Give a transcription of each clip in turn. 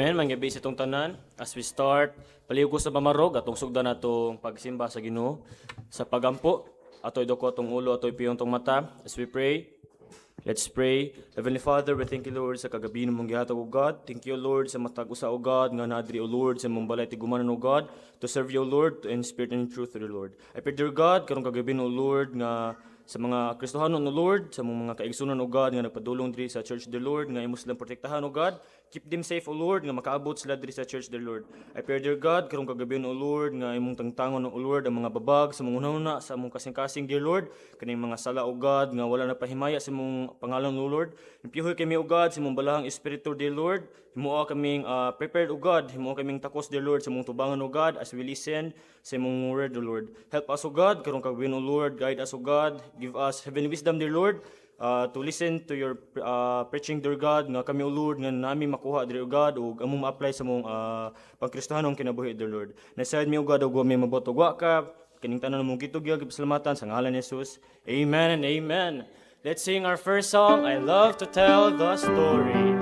Amen. Mangyabi sa itong tanan. As we start, paliw ko sa pamarog, atong sugdan natong pagsimba sa Ginoo. Sa pagampo, ato'y doko atong ulo, ato'y piyong tong mata. As we pray, let's pray. Heavenly Father, we thank you, Lord, sa kagabi mong gihatag, O God. Thank you, Lord, sa matag usa, O God, nga naadri, O Lord, sa mong balay tigumanan, O God, to serve you, O Lord, in spirit and in truth, O Lord. I pray, dear God, karong kagabi, O Lord, nga sa mga Kristohanon, O Lord, sa mga kaigsunan, O God, nga nagpadulong diri sa church, dear Lord, nga imo silang protektahan, O God. Keep them safe, O Lord, nga makaabot sila diri sa church, dear Lord. I pray, dear God, karong kagabi, O Lord, nga imong tangtangon, O Lord, ang mga babag sa mga una sa among kasing-kasing, dear Lord, kaning mga sala, O God, nga wala na pahimaya sa imong pangalan, O Lord. Impihoy kami, O God, sa imong balahang espiritu, dear Lord. Himuha kaming prepared, O God. Himuha kaming takos, dear Lord, sa imong tubangan, O God, as we listen sa imong word, O Lord. Help us, O God, karong kagabi, O Lord. Guide us, O God. Give us heavenly wisdom, dear Lord, to listen to your preaching, dear God, nga kami, O Lord, nga nami makuha, dear God, o among ma-apply sa mong pagkristohanong kinabuhi, dear Lord. Nasayad mi, O God, o may mabotogwa ka, kining tanan mong gitugya, gipasalamatan, sa ngalan ni Jesus. Amen and amen. Let's sing our first song, I Love to Tell the Story.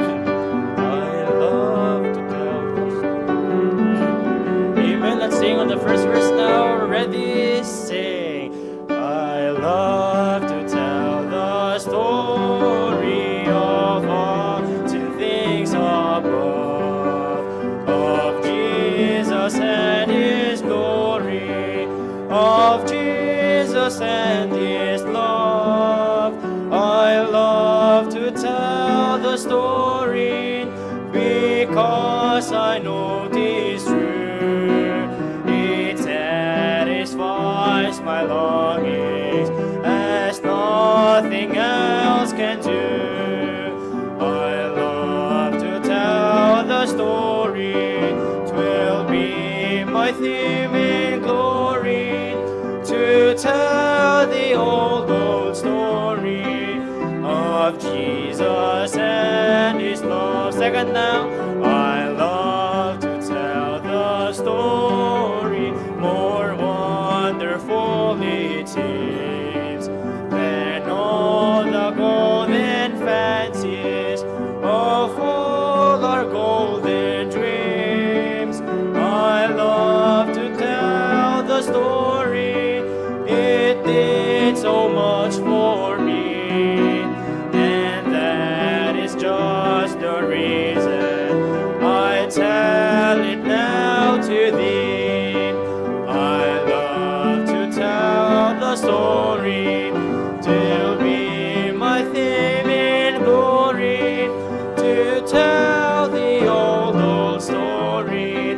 I love to tell the story. Amen. Let's sing on the first verse now. Ready, sing. I love to tell the story of all to things above, of Jesus and His glory, of Jesus and His love. I love to tell the story because I know 'tis true. It satisfies my longings as nothing else can do. I love to tell the story, 'twill be my theme in glory, to tell the old story of Jesus and His love. Second now, I love to tell the story, more wonderful it seems than all the golden fancies of all our golden dreams. I love to tell the story, it did so much for me, and that is just the reason I tell it now to thee. I love to tell the story, to be my theme in glory, to tell the old story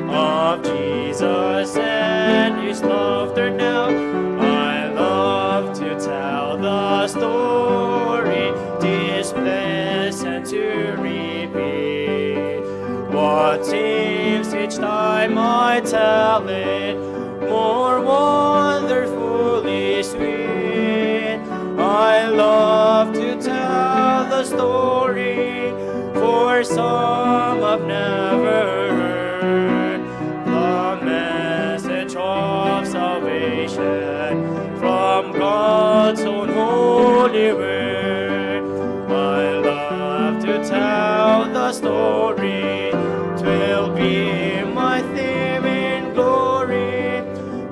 of Jesus and His love. Turn now. I love to tell the story, 'tis pleasant to repeat what seems each time I tell it more wonderfully sweet. I love to tell the story, for some have never heard the message of salvation from God's own holy word. I love to tell the story, 'twill be my theme in glory,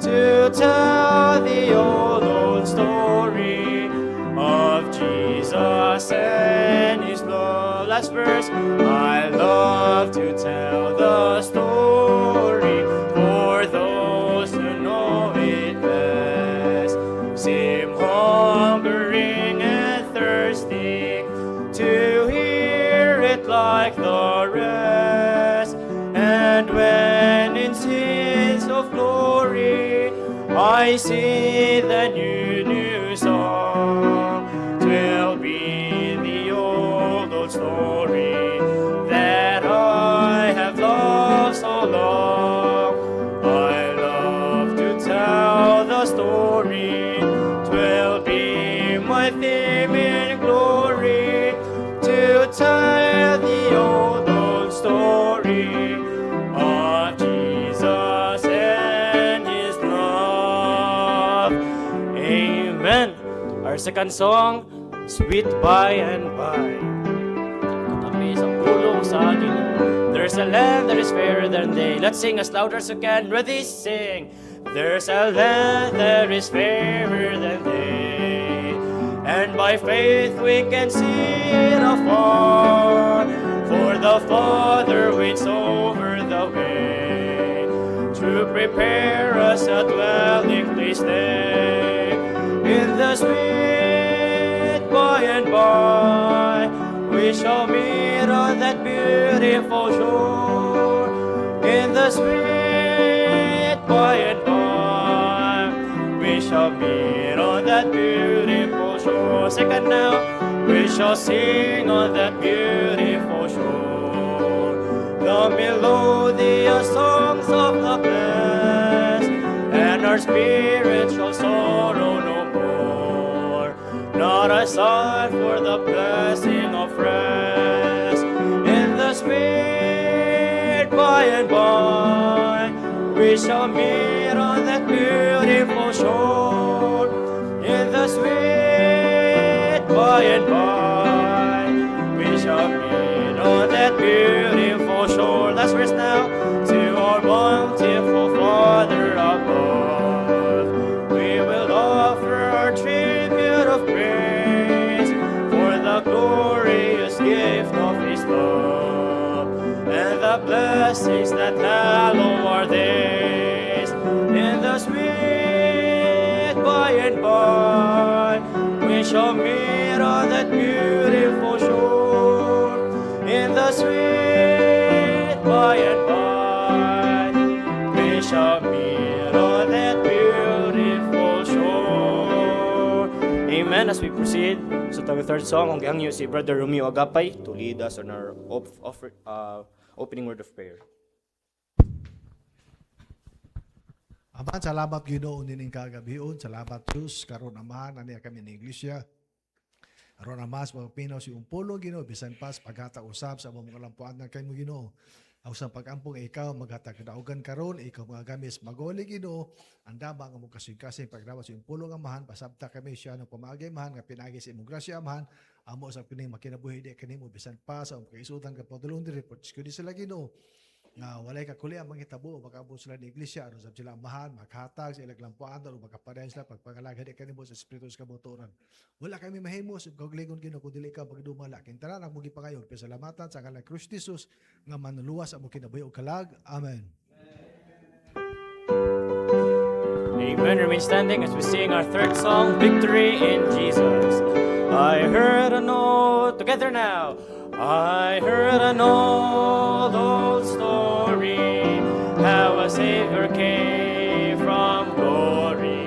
to tell the old story of Jesus and His love. Last verse, I love to tell the story, for those who know it best seem hungering and thirsting to hear it like the rest. And when in scenes of glory I see the new song, 'twill be the old story that I have loved so long. I love to tell the story, 'twill be my theme in glory, to tell the old story of Jesus and His love. Amen. Our second song, Sweet By and By. Katabi sa pulong sa Ginoo. There's a land that is fairer than they. Let's sing as loud as we can. Ready, sing. There's a land that is fairer than they, and by faith we can see it afar. For the Father waits over the way to prepare us a dwelling place there. In the sweet by and by we shall meet on that beautiful shore. In the sweet by and by we shall meet on that beautiful shore. Second now, we shall sing on that beautiful shore the melodious songs of the blessed, and our spirit shall sorrow no more. Not a sigh for the blessing of rest. In the sweet by and by we shall meet on that beautiful shore. In the sweet by and by we shall meet on that beautiful shore. Last verse now. To our bountiful Father above we will offer our tribute of praise for the glorious gift of His love and the blessings that hallow our days. In the sweet by and by we shall meet on that beautiful shore. In the sweet by and by we shall meet on that beautiful shore. Amen. As we proceed sa third song, ang gihangyo si Brother Romeo Agapay to lead us on our opening word of prayer. Aman, salamat Ginoo nining kagabion. Salamat Diyos karon amahan ani kami ni iglesia. Aron amas pagpinaw si umpulo Ginoo bisan pas paghata usab sa among kalampuan na kay mo Ginoo. Ang pag-ampong ikaw maghatag kadaugan karon ikaw mga gamis magoli Ginoo. Andama ang among kasing-kasing pagdawa si umpulo nga amahan pasabta kami siya ng pamaagay amahan nga pinagi sa imong grasya amahan. Amo sa pining makinabuhi di kanimo bisan pa sa kaisutan ka padulong diri po di sila Ginoo. Nga walay kakuli ang manghitabo makabot sila ni iglesia aron sa sila amahan maghatag sa ilang lampuan o magkapadayon sila pagpangalagad kanimo sa espiritu sa kabuturan. Wala kami mahimo sa kaugalingon Ginoo kun dili ka pagdumala kintanan ang mugi pangayo pasalamatan sa ngalan ni Kristo Jesus nga manluwas ang kinabuhi og kalag. Amen. Amen. Remain standing as we sing our third song, Victory in Jesus. I heard an old, together now. I heard an old story, how a Savior came from glory,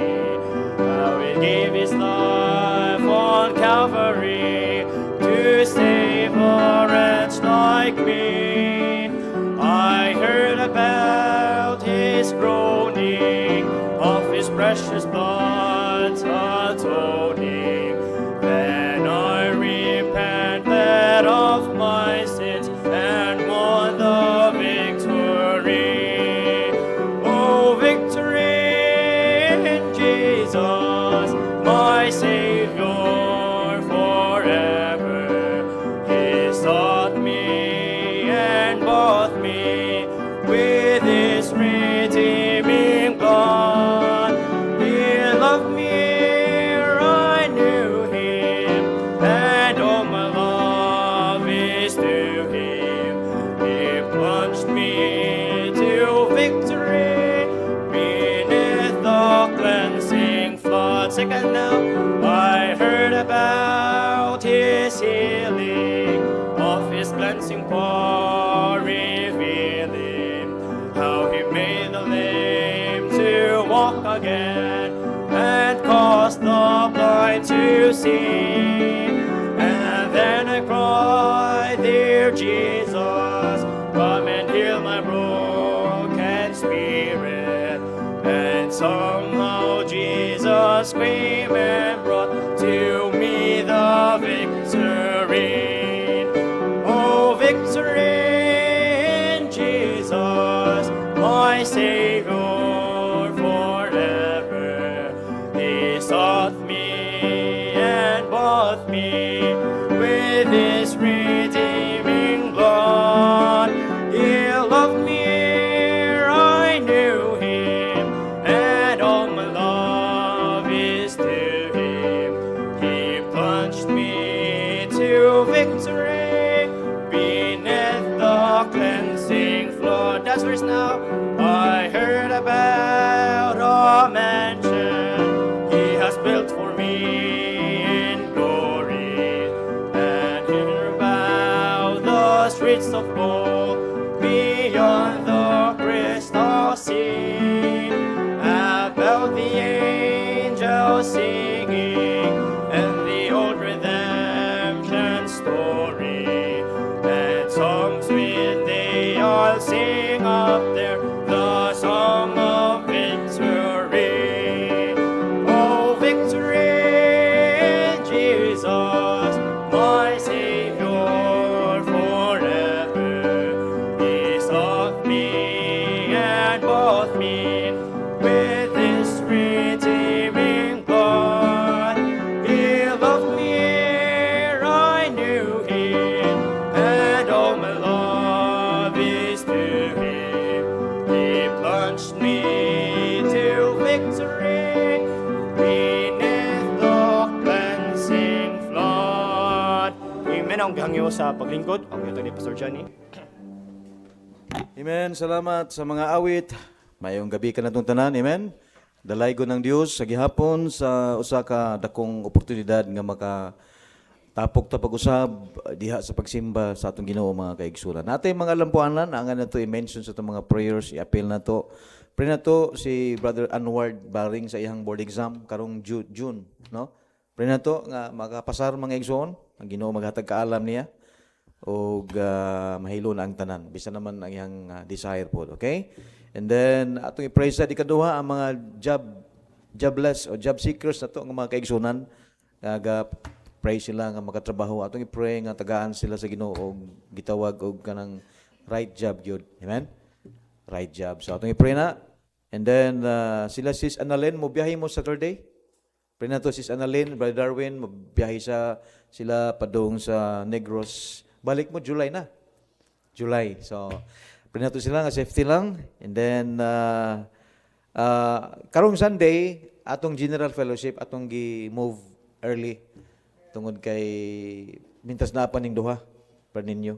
how He gave His life on Calvary to save a wretch like me. I heard about His groaning, of His precious blood's atoning. Then I repented of my sins and won the victory. Oh, victory in Jesus, my Savior forever. He sought me and bought me with His redeeming blood. He loved me ere I knew Him, and all my love is to Him. He plunged me to victory beneath the cleansing flood. Second now, I heard about His healing, of His cleansing power revealing, how He made the lame to walk again, and caused the blind to see. And then I cried, dear Jesus, come and heal my broken spirit. And somehow Jesus came and brought to me the victory. Oh, victory in Jesus, my Savior forever. He sought me and bought me with His redeeming blood. He angels singing, and the old redemption story, and songs with they all sing up there, the song of victory. Oh, victory in Jesus, my Savior forever. He's of me and both me with His redeeming blood. He loved me ere I knew Him, and all my love is to Him. He plunged me to victory beneath the cleansing flood. Amen. Ang gangyo sa paglingkod. Ang ito ni Pastor Johnny. Amen. Salamat sa mga awit. Mayong gabi ka na itong tanan. Amen. Dalay ko ng Diyos sa gihapon sa usa ka dakong oportunidad nga makatapok ta pag-usab diha sa pagsimba sa atong Ginoo mga kaigsunan. Natay mga lampuanan ang na to i-mention sa itong mga prayers, i-appeal na to. Pray na to si Brother Anward Baring sa iyang board exam karong June, no? Pray na to nga makapasar mga igsoon, ang Ginoo maghatag kaalam niya o mahilo na ang tanan. Bisa naman ang iyang desire po, okay? And then, atong i-pray sa ikaduha ang mga jobless o job seekers na to, ang mga kaigsunan. Pray sila nga makatrabaho. Atong i-pray nga tagaan sila sa Ginoo o gitawag o kanang right job yun. Amen? Right job. So, atong i-pray na. And then, sila Sis Annalyn, mo biyahe mo Saturday? Pray na to Sis Annalyn, Brother Darwin, mo biyahe sila padung sa Negros. Balik mo, July na. July. So, pray na to sila nga safety lang. And then, karong Sunday, atong General Fellowship, atong gi-move early. Tungod kay mintas na pa ning duha para ninyo.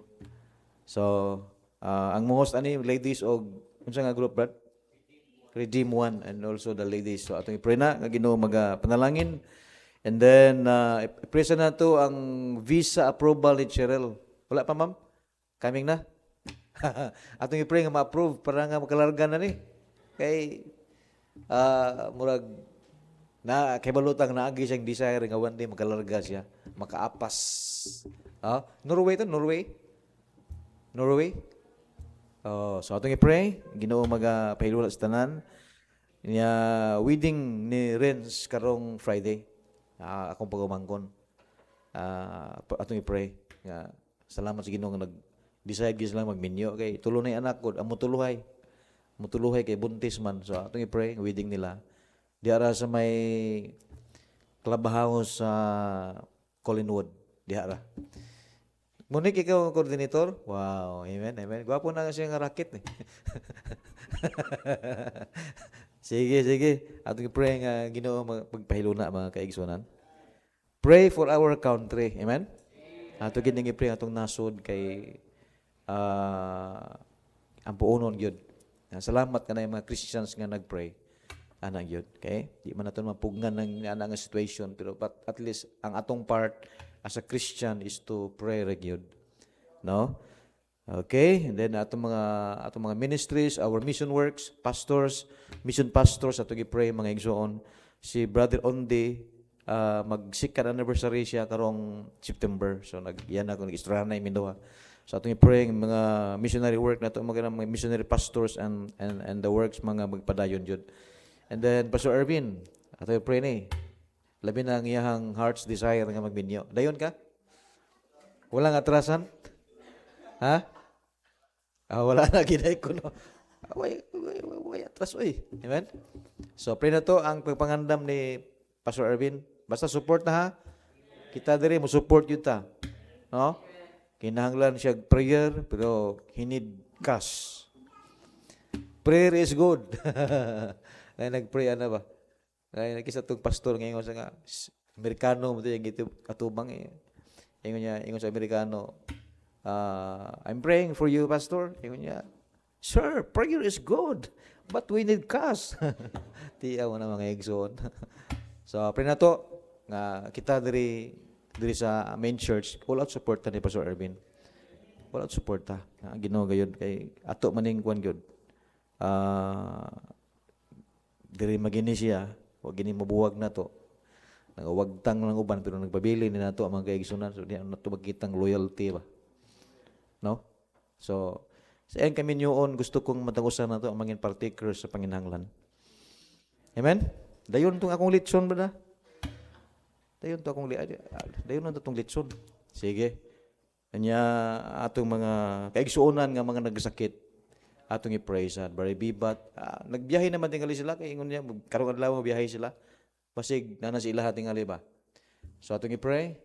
So, ang most ani ladies o unsa nga group, Brad? Redeem One and also the ladies. So, atong i-pray na nga Ginoo panalangin. And then, i-pray na to ang visa approval ni Cheryl. Wala pa, ma'am? Coming na? Atong i-pray nga ma-approve para nga makalarga na ni. Kay murag na kay balutang naagi siyang desire nga one day makalarga siya, makaapas. Norway to, Norway. So atong i-pray, Ginoo magapahilula sa tanan. Niya wedding ni Renz karong Friday. Akong pagumangkon. Atong i-pray nga salamat sa Ginoo nga decide gyud sila magminyo kay tulo na yung anak ko amo tuluhay kay buntis man. So atong i-pray ang wedding nila diara sa may clubhouse sa Collinwood diara. Monique, ikaw ang coordinator? Wow, amen. Gwapo na siya nga racket eh. Sige. Atong i-pray nga Ginoo magpahiluna mga kaigsunan. Pray for our country. Amen. Ato gining i-pray atong nasod kay ang puunon gyud. Salamat kanay mga Christians nga nagpray. Ana gyud, okay? Di man naton mapugnan ng ana nga situation pero but at least ang atong part as a Christian is to pray ra gyud. No? Okay? And then atong mga ministries, our mission works, mission pastors ato gi-pray mga igsoon. Si Brother Onde mag-second anniversary siya karong September. So yan ako nag-istorya na Mindoha. So atong i-pray mga missionary work na ito, mga missionary pastors and the works mga magpadayon jud. And then Pastor Ervin, atong i-pray ni. Labi na ang iyang heart's desire nga magminyo. Dayon ka? Walang atrasan? Ha? Wala na ginay ko no. Way atras oy. Amen. So pray na to ang pagpangandam ni Pastor Ervin. Basta support na ha. Kita diri mo support yun ta. No? Kinahanglan siya prayer, pero he need cash. Prayer is good. Kaya nag-pray ba? Kaya nakisa itong pastor ngayon sa nga, Amerikano mo ito yung katubang eh. Ingon sa Amerikano, I'm praying for you, pastor. Ingon niya, sir, prayer is good, but we need cash. Tiyaw mo na mga egzon. So, pray na to, nga kita diri sa main church, all out support ta ni Pastor Ervin. All out support ta. Ginoo gayud kay ato maning kwan gyud. Diri magini siya Huwag gini mabuwag na to. Nagawagtang lang uban, pero nagpabili ni nato ang mga kaigsunan. So, di na to magkitang loyalty ba? No? So, sa yan kami niyoon, gusto kong matagusan na to ang mga partakers sa Panginahanglan. Amen? Dayon itong akong litson ba na? Dayon na itong litson. Sige. Kanya atong mga kaigsuonan nga mga nagsakit, atong i-pray sa Barry Bibat. Nagbiyahe naman tingali sila, kaya ingon niya, karong adlaw biyahe sila. Basig, na sila tingali ba? So atong i-pray.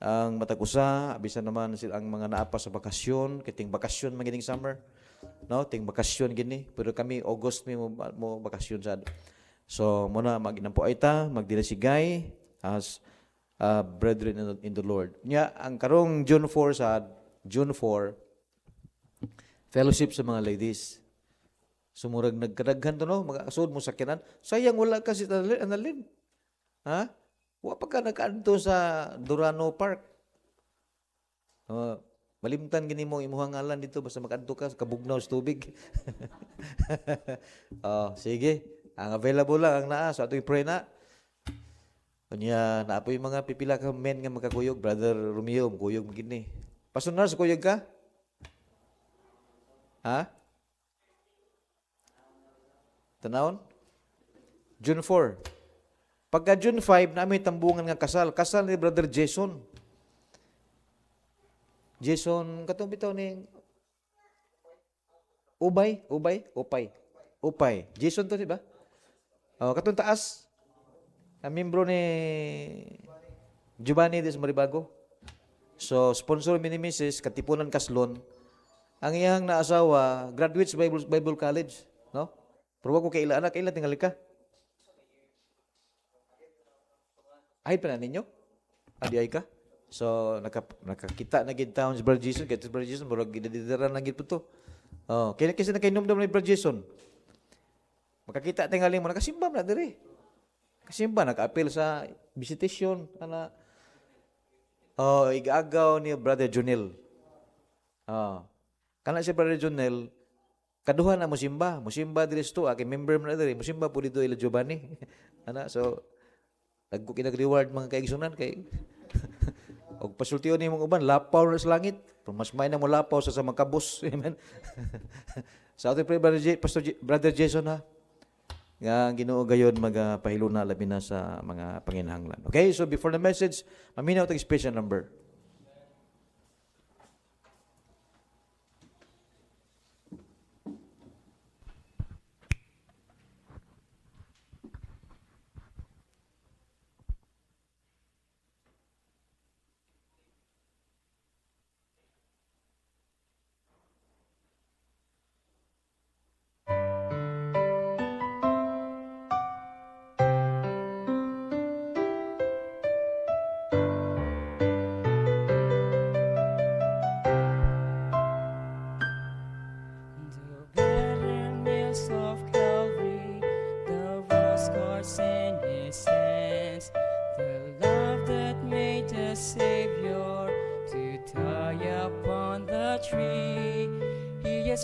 Ang matag usa, bisan naman sila ang mga naapa sa bakasyon, kiting bakasyon magining summer. No, ting bakasyon gini, pero kami August mo bakasyon sad. So muna maginampo ay ta, magdinasigay as brethren in the Lord. Nya ang karong June 4 fellowship sa mga ladies. Sumurag nagkadaghan to no, mag-asod mo sakyanan. Sayang wala kasi analin. Ha? Wa pa ka nakaadto sa Durano Park. Malimtan gini mo imuhang ngalan dito basta makadto ka sa kabugnaw sa tubig. Sige. Ang available lang ang naa. So ato i-pray na. Kanya naapoy mga pipila ka men nga magkakuyog. Brother Romeo, magkuyog magini. Pasunar sa kuyog ka? Ha? Tanawon? June 4. Pagka June 5, namin tambungan nga kasal. Kasal ni Brother Jason. Jason, katong bitaw ni Upay. Jason to, di ba? Katong taas. Ang membro ni Giovanni des Maribago. So, sponsor ni Mrs. Katipunan Kaslon. Ang iyang naasawa, graduates Bible College. No? Pero wag ko kaila anak, kaila tingali ka. Ay pa na ninyo? Adi ay ka? So, nakakita na gid taon si Brother Jason. Kaya si Brother Jason, murag gidadidaran na gid po to. Kaya kasi nakainom daw ni Brother Jason. Makakita tingaling mo, nakasimba na diri. Kasimba, naka-appeal sa visitation. Igagaw ni Brother Junel. Kana si Brother Junel, kaduha na musimba. Musimba diri sto, kay member mo na diri. Musimba po dito ila Giovanni. So, nag-reward mga kaigsunan kay og pasultiyon ni mong uban lapaw na sa langit pero mas may na mo lapaw sa mga kabus. Amen. Sa ato pray Brother Jason ha nga Ginoo gayon magpahiluna labi na sa mga panginahanglan. Okay, so before the message maminaw tag special number.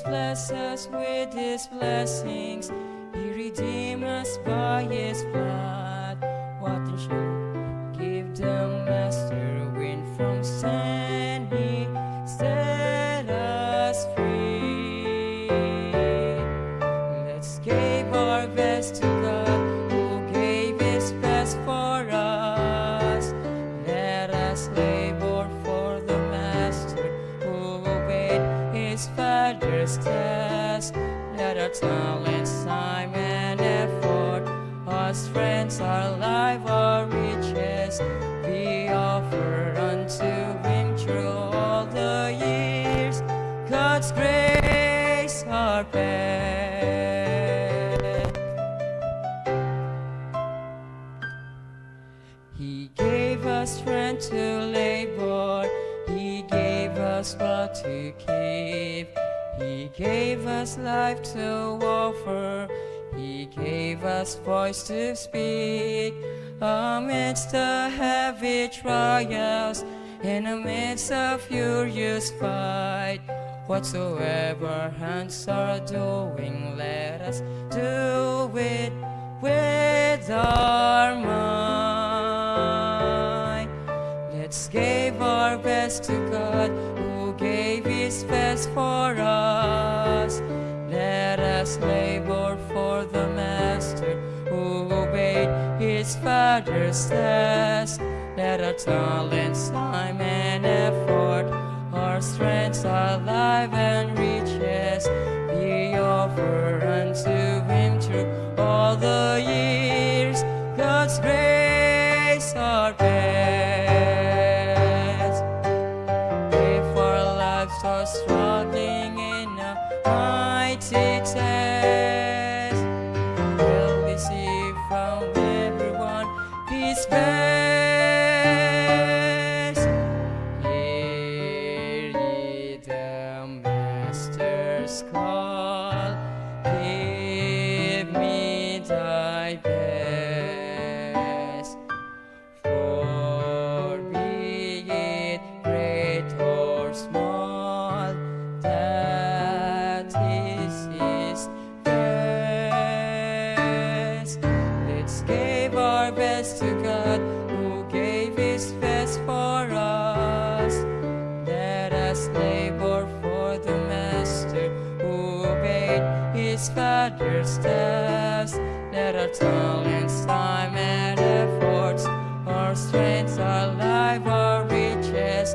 Bless us with His blessings. He redeemed us by His blood. What then shall give the Master when from sin He set us free? Let's give our best to God, who gave His best for us. Let us labor for the Master, who obeyed His Father's task. Let our talents, time, and effort, our strengths, our life, our riches, be offered unto Him through all the years. God's grace, our best. He gave us strength to labor. He gave us what to keep. He gave us life to offer. He gave us voice to speak. Amidst the heavy trials, in the midst of furious fight, whatsoever hands are doing, let us do it with our might. Let's give our best to God who gave His best for us. Let us labor for the Master who obeyed His Father's task. Let our talents, time, and effort, our strengths, our life, and riches be offered unto Him through all the years. God's grace our best. If our lives are struggling in a mighty test, we'll receive from everyone His best. Hear ye the Master's call, give me thy best. For be it great or small, that is His best. Let's give our best to God who gave His best for us. Let us labor for the Master who obeyed His Father's task. Let our talents, time, and efforts, our strength, our life, our riches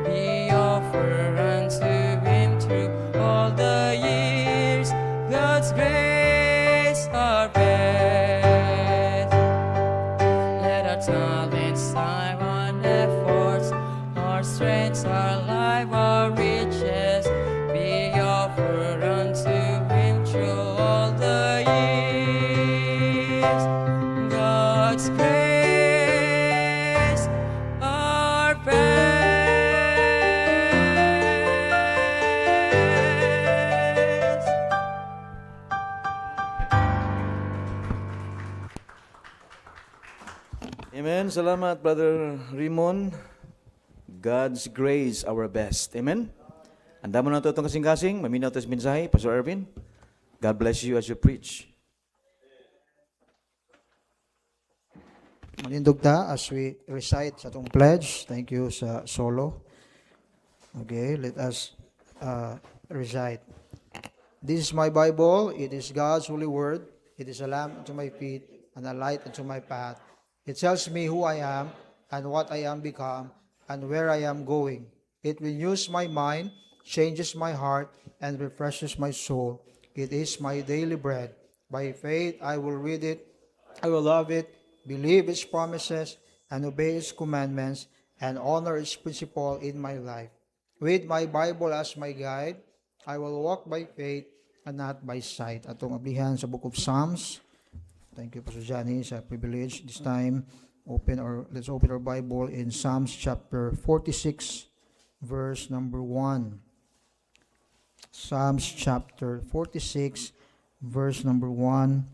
be offered unto Him through all the years. God's grace our best. Let our talents, time, and efforts, our strength, our life, our riches be offered unto Him through all the years. God's grace our best. Amen. Salamat, Brother Rimon. God's grace our best. Amen. Anda mo na ito itong kasing-kasing. Maminaw ito sa mensahe. Pastor Ervin, God bless you as you preach. Manindog ta as we recite sa itong pledge. Thank you sa solo. Okay, let us recite. This is my Bible. It is God's holy word. It is a lamp unto my feet and a light unto my path. It tells me who I am and what I am become and where I am going. It renews my mind, changes my heart, and refreshes my soul. It is my daily bread. By faith, I will read it. I will love it, believe its promises, and obey its commandments, and honor its principle in my life. With my Bible as my guide, I will walk by faith and not by sight. Atong ablihan sa Book of Psalms. Thank you, Pastor Johnny, sa privilege. This time, let's open our Bible in Psalms chapter 46, verse number 1. Psalms chapter 46, verse number 1.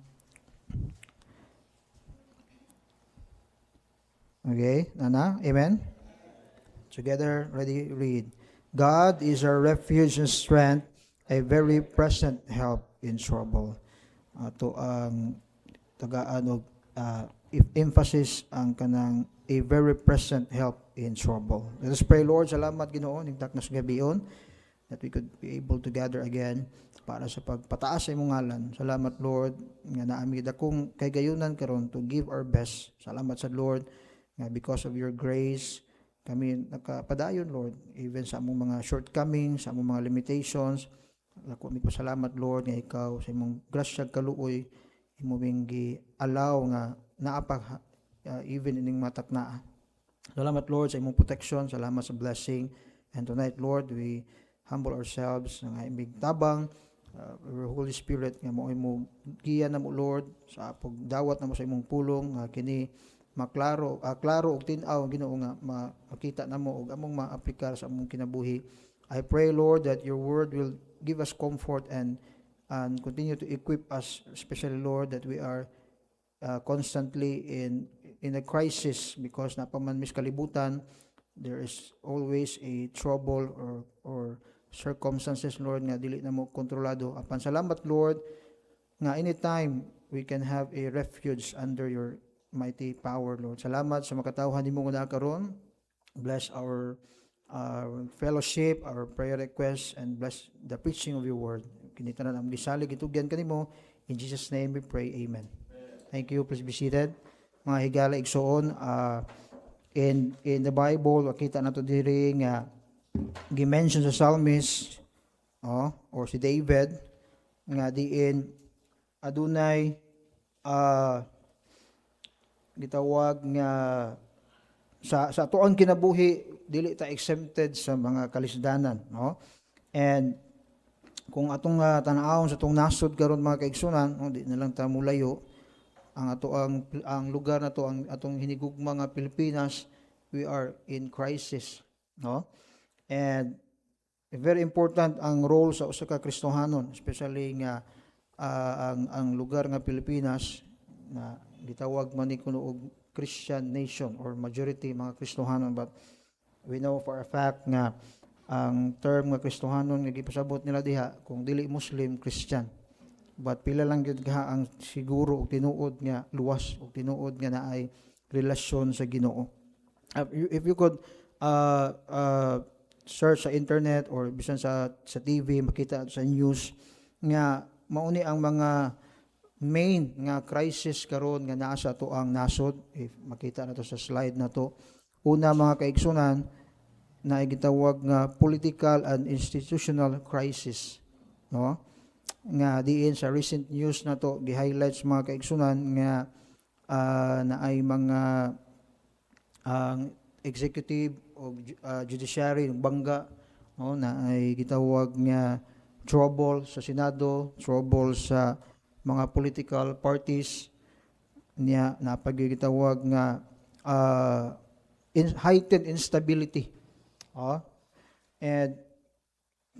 Okay, Nana, amen? Together, ready, read. God is our refuge and strength, a very present help in trouble. Ito ang if emphasis ang kanang a very present help in trouble. Let us pray, Lord. Salamat, Ginoo, nigdak na sa gabion that we could be able to gather again para sa pagpataas sa imong ngalan. Salamat, Lord, nga naami dakong kay gayunan karon to give our best. Salamat sa Lord nga because of your grace kami nakapadayon, Lord, even sa among mga shortcomings, sa among mga limitations. Ako mi pasalamat, Lord, nga ikaw sa imong grasya kaluoy imo gi allow nga naapag even ining matakna. Salamat, Lord, sa imong protection. Salamat sa blessing. And tonight, Lord, we humble ourselves nga imig tabang your Holy Spirit nga mo giya na mo, Lord, sa pagdawat na mo sa imong pulong nga kini maklaro klaro og tin-aw Ginoo nga makita namo og among maaplikar sa among kinabuhi. I pray, Lord, that your word will give us comfort and continue to equip us, especially, Lord, that we are constantly in a crisis because napaman miskalibutan, there is always a trouble or circumstances, Lord, nga dili na mo kontrolado. Apan salamat, Lord, nga anytime we can have a refuge under your mighty power, Lord. Salamat sa makatawhan nimo nga karon. Bless our fellowship, our prayer requests, and bless the preaching of your word. Kinitanan ang gisalig itugyan kanimo. In Jesus' name we pray. Amen. Thank you. Please be seated. Mga higala igsoon, in the Bible, makita nato diri nga gi-mention sa psalmist or si David nga diin adunay gitawag nga sa atuang kinabuhi dili ta exempted sa mga kalisdanan, no? And kung atong tan-awon sa atong nasod karon mga kaigsunan, di na lang ta mulayo ang lugar na to, ang atong hinigugma nga Pilipinas, we are in crisis, no? And very important ang role sa usa ka Kristohanon, especially nga ang lugar nga Pilipinas na gitawag man ni kuno og Christian nation or majority mga Kristohanon, but we know for a fact nga ang term nga Kristohanon nga gipasabot nila diha kung dili Muslim, Christian. But pila lang gyud ka ang siguro og tinuod nga luwas og tinuod nga naay relasyon sa Ginoo. If you could search sa internet or bisan sa TV, makita sa news nga mauni ang mga main nga crisis karon nga naa sa ato ang nasod. If makita na to sa slide na to, una mga kaigsunan na gitawag nga political and institutional crisis, no? Nga diin sa recent news na to gi-highlights mga kaigsunan nga na ay mga executive o judiciary ng bangga, no, na ay gitawag nga trouble sa Senado, trouble sa mga political parties niya, na pagigitawag nga heightened instability. And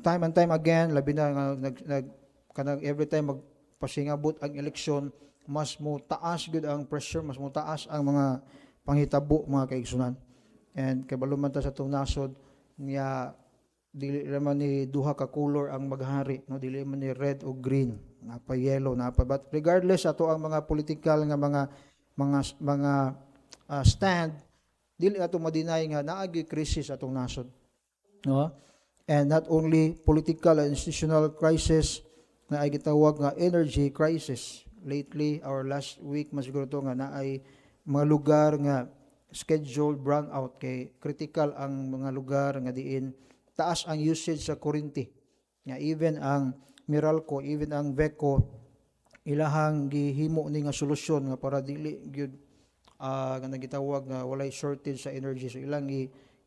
time and time again, labi na kanang every time magpasingabot ang eleksyon, mas mo taas gud ang pressure, mas mo taas ang mga panghitabo mga kaigsunan. And kabalo man ta sa itong nasod niya, dili naman ni duha ka color ang maghari, no? Dili man ni red o green, napa yellow, napa, but regardless ato ang mga political nga mga stand, dili ato madinay nga naagi crisis atong nasod, no? And not only political and institutional crisis, na ay gitawag nga energy crisis. Lately, our last week, masiguro to nga na ay mga lugar nga scheduled brownout, kay critical ang mga lugar nga diin taas ang usage sa kuryente. Nga even ang Meralco, even ang Veco, ilahang gihimo ni nga solusyon nga para dili gyud nga nagitawag nga walay shortage sa energy, so ilang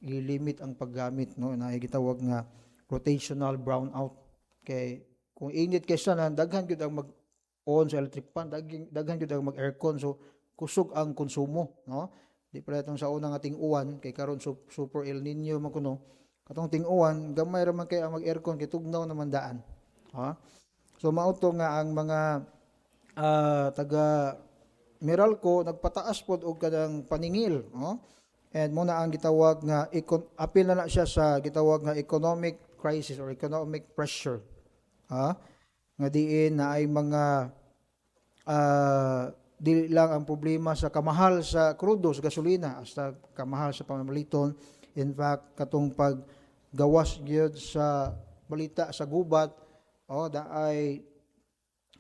i-limit ang paggamit, no, na gitawag nga rotational brownout. Kay kung init kay sana, daghan gyud ang mag-on sa electric fan, daghan gyud ang mag-aircon, so kusog ang konsumo, no? Di pala itong sa unang ating uwan, kay karon super El Nino man kuno, katong ting-uwan gamay ra man kay ang mag-aircon kay tugnaw naman daan. So mauto nga ang mga taga Meralco nagpataas pod og kadang paningil, no? And muna ang gitawag nga apil na siya sa gitawag nga economic crisis or economic pressure. Nga diin na ay mga dili lang ang problema sa kamahal sa krudo, sa gasolina, hasta kamahal sa pamamaliton. In fact, katong paggawas gyud sa balita sa gubat, da ay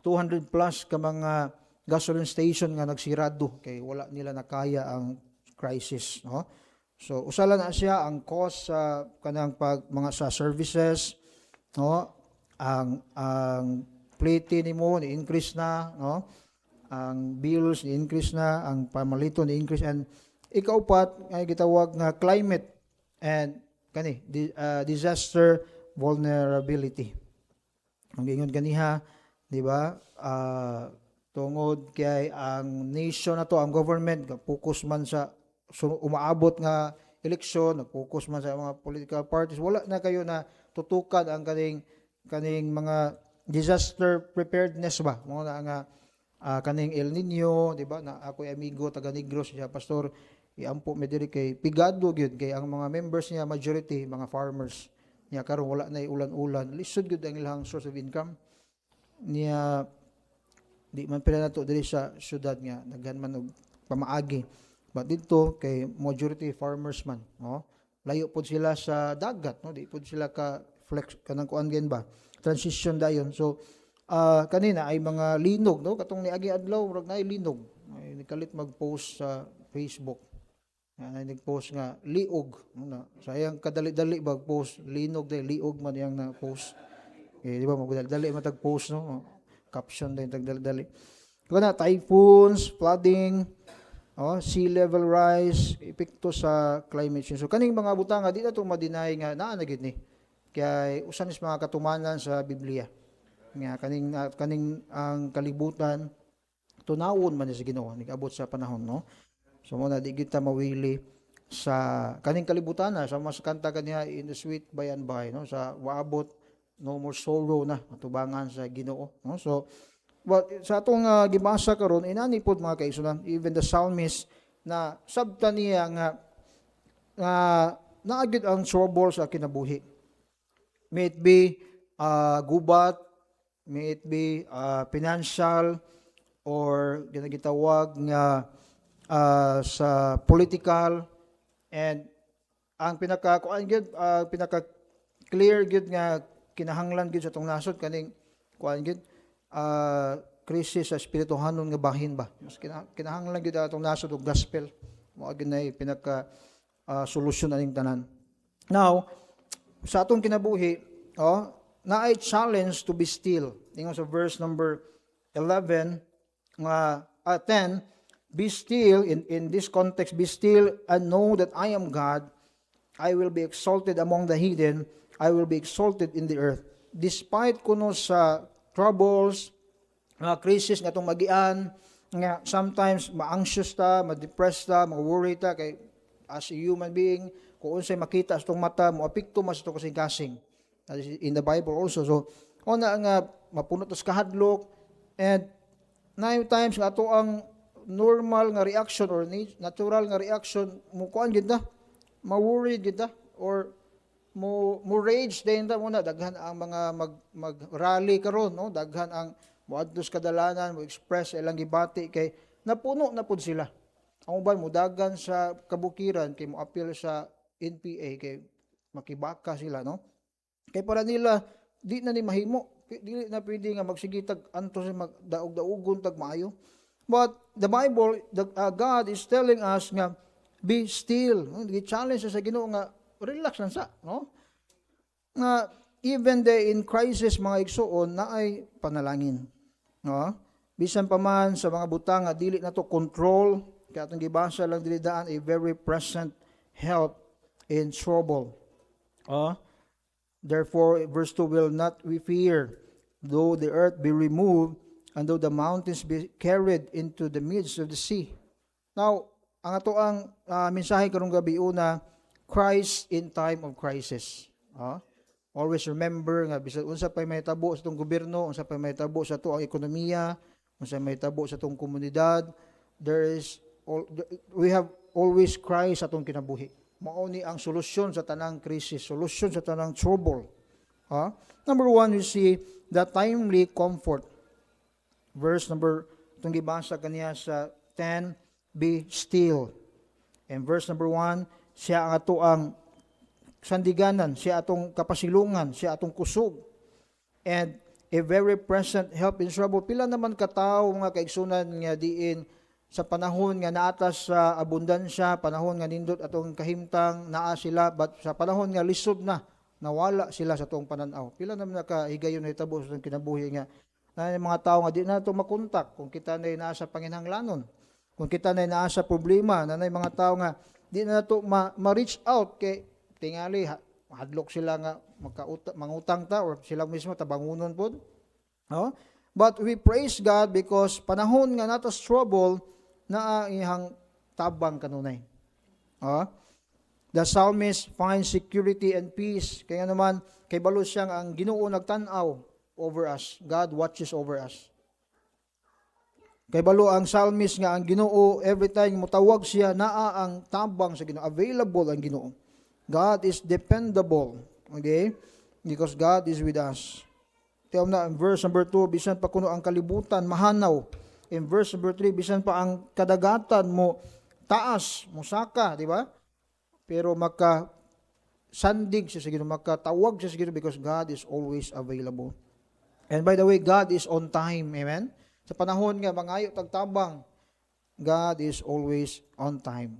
200 plus ka mga gasoline station nga nagsirado kay wala nila nakaya ang crisis, no? So usala na siya ang cost sa kanang mga sa services, no? Ang plate nimo ni increase na, no? Ang bills ni increase na, ang pamalito ni increase, and ikaupat ay gitawag nga climate and disaster vulnerability. Ang ingon ganiha, di ba? Tungod kay ang nation na to, ang government focus man sa umaabot nga eleksyon, nag-focus man sa mga political parties, wala na kayo na tutukan ang kaning mga disaster preparedness ba? Mga nga kaning El Nino, di ba? Na ako'y amigo taga Negros siya, pastor, iampo mi diri kay pigado gyud kay ang mga members niya majority mga farmers. Niya karon wala na ulan-ulan. Lisod gyud ang ilang source of income. Niya Di man pila nato diri sa syudad nga daghan man og pamaagi. But dito kay majority farmers man, no? Layo pod sila sa dagat, no? Di pod sila ka flex kanang kuan gen ba? Transition dayon. So kanina ay mga linog, no? Katong niagi adlaw murag na linog. Ay nikalit mag-post sa Facebook. Ay nag-post nga liog, no? Sayang kadali-dali mag-post linog day liog man yang na post. Di ba magdali matag-post, no? Caption din tagdali-dali. Kuna typhoons, flooding, sea level rise, epekto sa climate change. So kaning mga butanga di na to ma-deny nga naa na gid ni. Kaya usan is mga katumanan sa Biblia. Nga kaning ang kalibutan tunawon man ni sa Ginoo nigabot sa panahon, no. So mo na di kita mawili sa kaning kalibutan na sa mas kanta kaniya in the sweet by and by, no, sa waabot no more sorrow na matubangan sa Ginoo, no. So but sa atong gibasa karon inani pod mga kaigsunan, even the psalmist na sabta niya nga naagid ang trouble sa kinabuhi. May it be gubat, may it be financial, or ginagitawag nga sa political, and ang pinaka clear gid nga kinahanglan gid sa tong nasod kaning kuan gid krisis sa espirituhanon nga bahin ba. Mas kinahanglan gid atong nasod og gospel. Mao gid nay pinaka solusyon aning tanan. Now, sa atong kinabuhi, naay challenge to be still. Ingon sa verse number 11 nga 10, be still in this context, be still and know that I am God. I will be exalted among the heathen. I will be exalted in the earth. Despite kuno sa troubles, crisis nga itong magian, nga sometimes ma-anxious ta, ma-depressed ta, ma-worry ta, kay as a human being, kung unsay makita sa itong mata, mo-apikto mas itong kasing-kasing. In the Bible also. So, una nga, mapunot sa kahadlok, and 9 times nga ito ang normal nga reaction or natural nga reaction, mo kuan gid na, ma-worry gid na, or mo rage din ta muna, daghan ang mga mag-rally karon, no, daghan ang moadto sa kadalanan, mo express ilang gibati kay napuno na pud sila. Ang uban mo dagan sa kabukiran kay mo appeal sa NPA kay makibaka sila, no. Kay para nila di na ni mahimo, di na pwede nga magsigitag anto sa magdaog-daogon tag maayo. But the Bible, God is telling us nga be still. Gi-challenge sa Ginoo nga relax lang sa, no? Nga even in crisis mga igsoon na ay panalangin, no? Bisan pa man sa mga butang nga dili na to control, kaya atong gibasa lang dili daan a very present help in trouble. Therefore, verse 2, will not we fear, though the earth be removed, and though the mountains be carried into the midst of the sea. Now, ang ato ang mensahe karong gabi una, Christ in time of crisis. Always remember nga bisan unsa pay mahitabo sa tong gobyerno, unsa pay mahitabo sa tuang ekonomiya, unsa mahitabo sa tong komunidad, we have always Christ sa tong kinabuhi. Mao ni ang solusyon sa tanang krisis, solusyon sa tanang trouble. Number 1, we see the timely comfort. Verse number, itong gibasa kaniya sa 10, be still. And verse number 1, siya ang ato ang sandiganan, siya atong kapasilungan, siya atong kusog. And a very present help in trouble. Pila naman katao mga kaigsunan nga diin sa panahon nga naatas sa abundansya, panahon nga nindot atong kahimtang naa sila, but sa panahon nga lisod na, nawala sila sa tuong pananaw. Pila naman nakahigayon na hitabo sa kinabuhi nga na mga tao nga di na ito makontak kung kita na nasa panginhanglanon, kung kita na nasa problema, na mga tao nga di na ito ma-reach out kay tingali hadlok sila nga mangutang ta or sila mismo tabangunon pod. But we praise God because panahon nga natas trouble na ihang tabang kanunay. The psalmist finds security and peace. Kaya naman, kay balo siyang ang Ginoo nagtanaw over us. God watches over us. Kay balo ang psalmist nga ang Ginoo, every time mutawag siya, naa ang tabang sa Ginoo. Available ang Ginoo. God is dependable. Okay? Because God is with us. Tiyam na, in verse number 2, bisan pa kuno ang kalibutan, mahanaw. In verse number 3, bisan pa ang kadagatan mo, taas, musaka, di ba? Pero sandig siya sa Ginoo, makatawag siya sa Ginoo because God is always available. And by the way, God is on time. Amen? Sa panahon nga, mangayo tagtabang, God is always on time.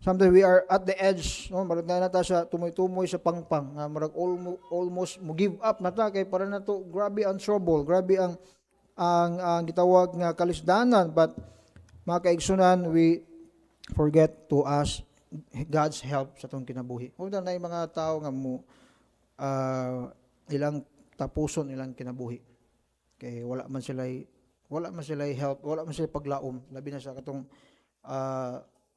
Sometimes we are at the edge, no? Marag na nata sa tumoy-tumoy sa pangpang, nga marag almost mo give up nata kay para na to grabe ang trouble, grabe ang gitawag nga kalisdanan, but mga kaigsunan, we forget to ask God's help sa tong kinabuhi. Kung na yung mga tao nga mo ilang tapuson ilang kinabuhi. Kay wala man sila help, wala man sila paglaom, labi na sa katong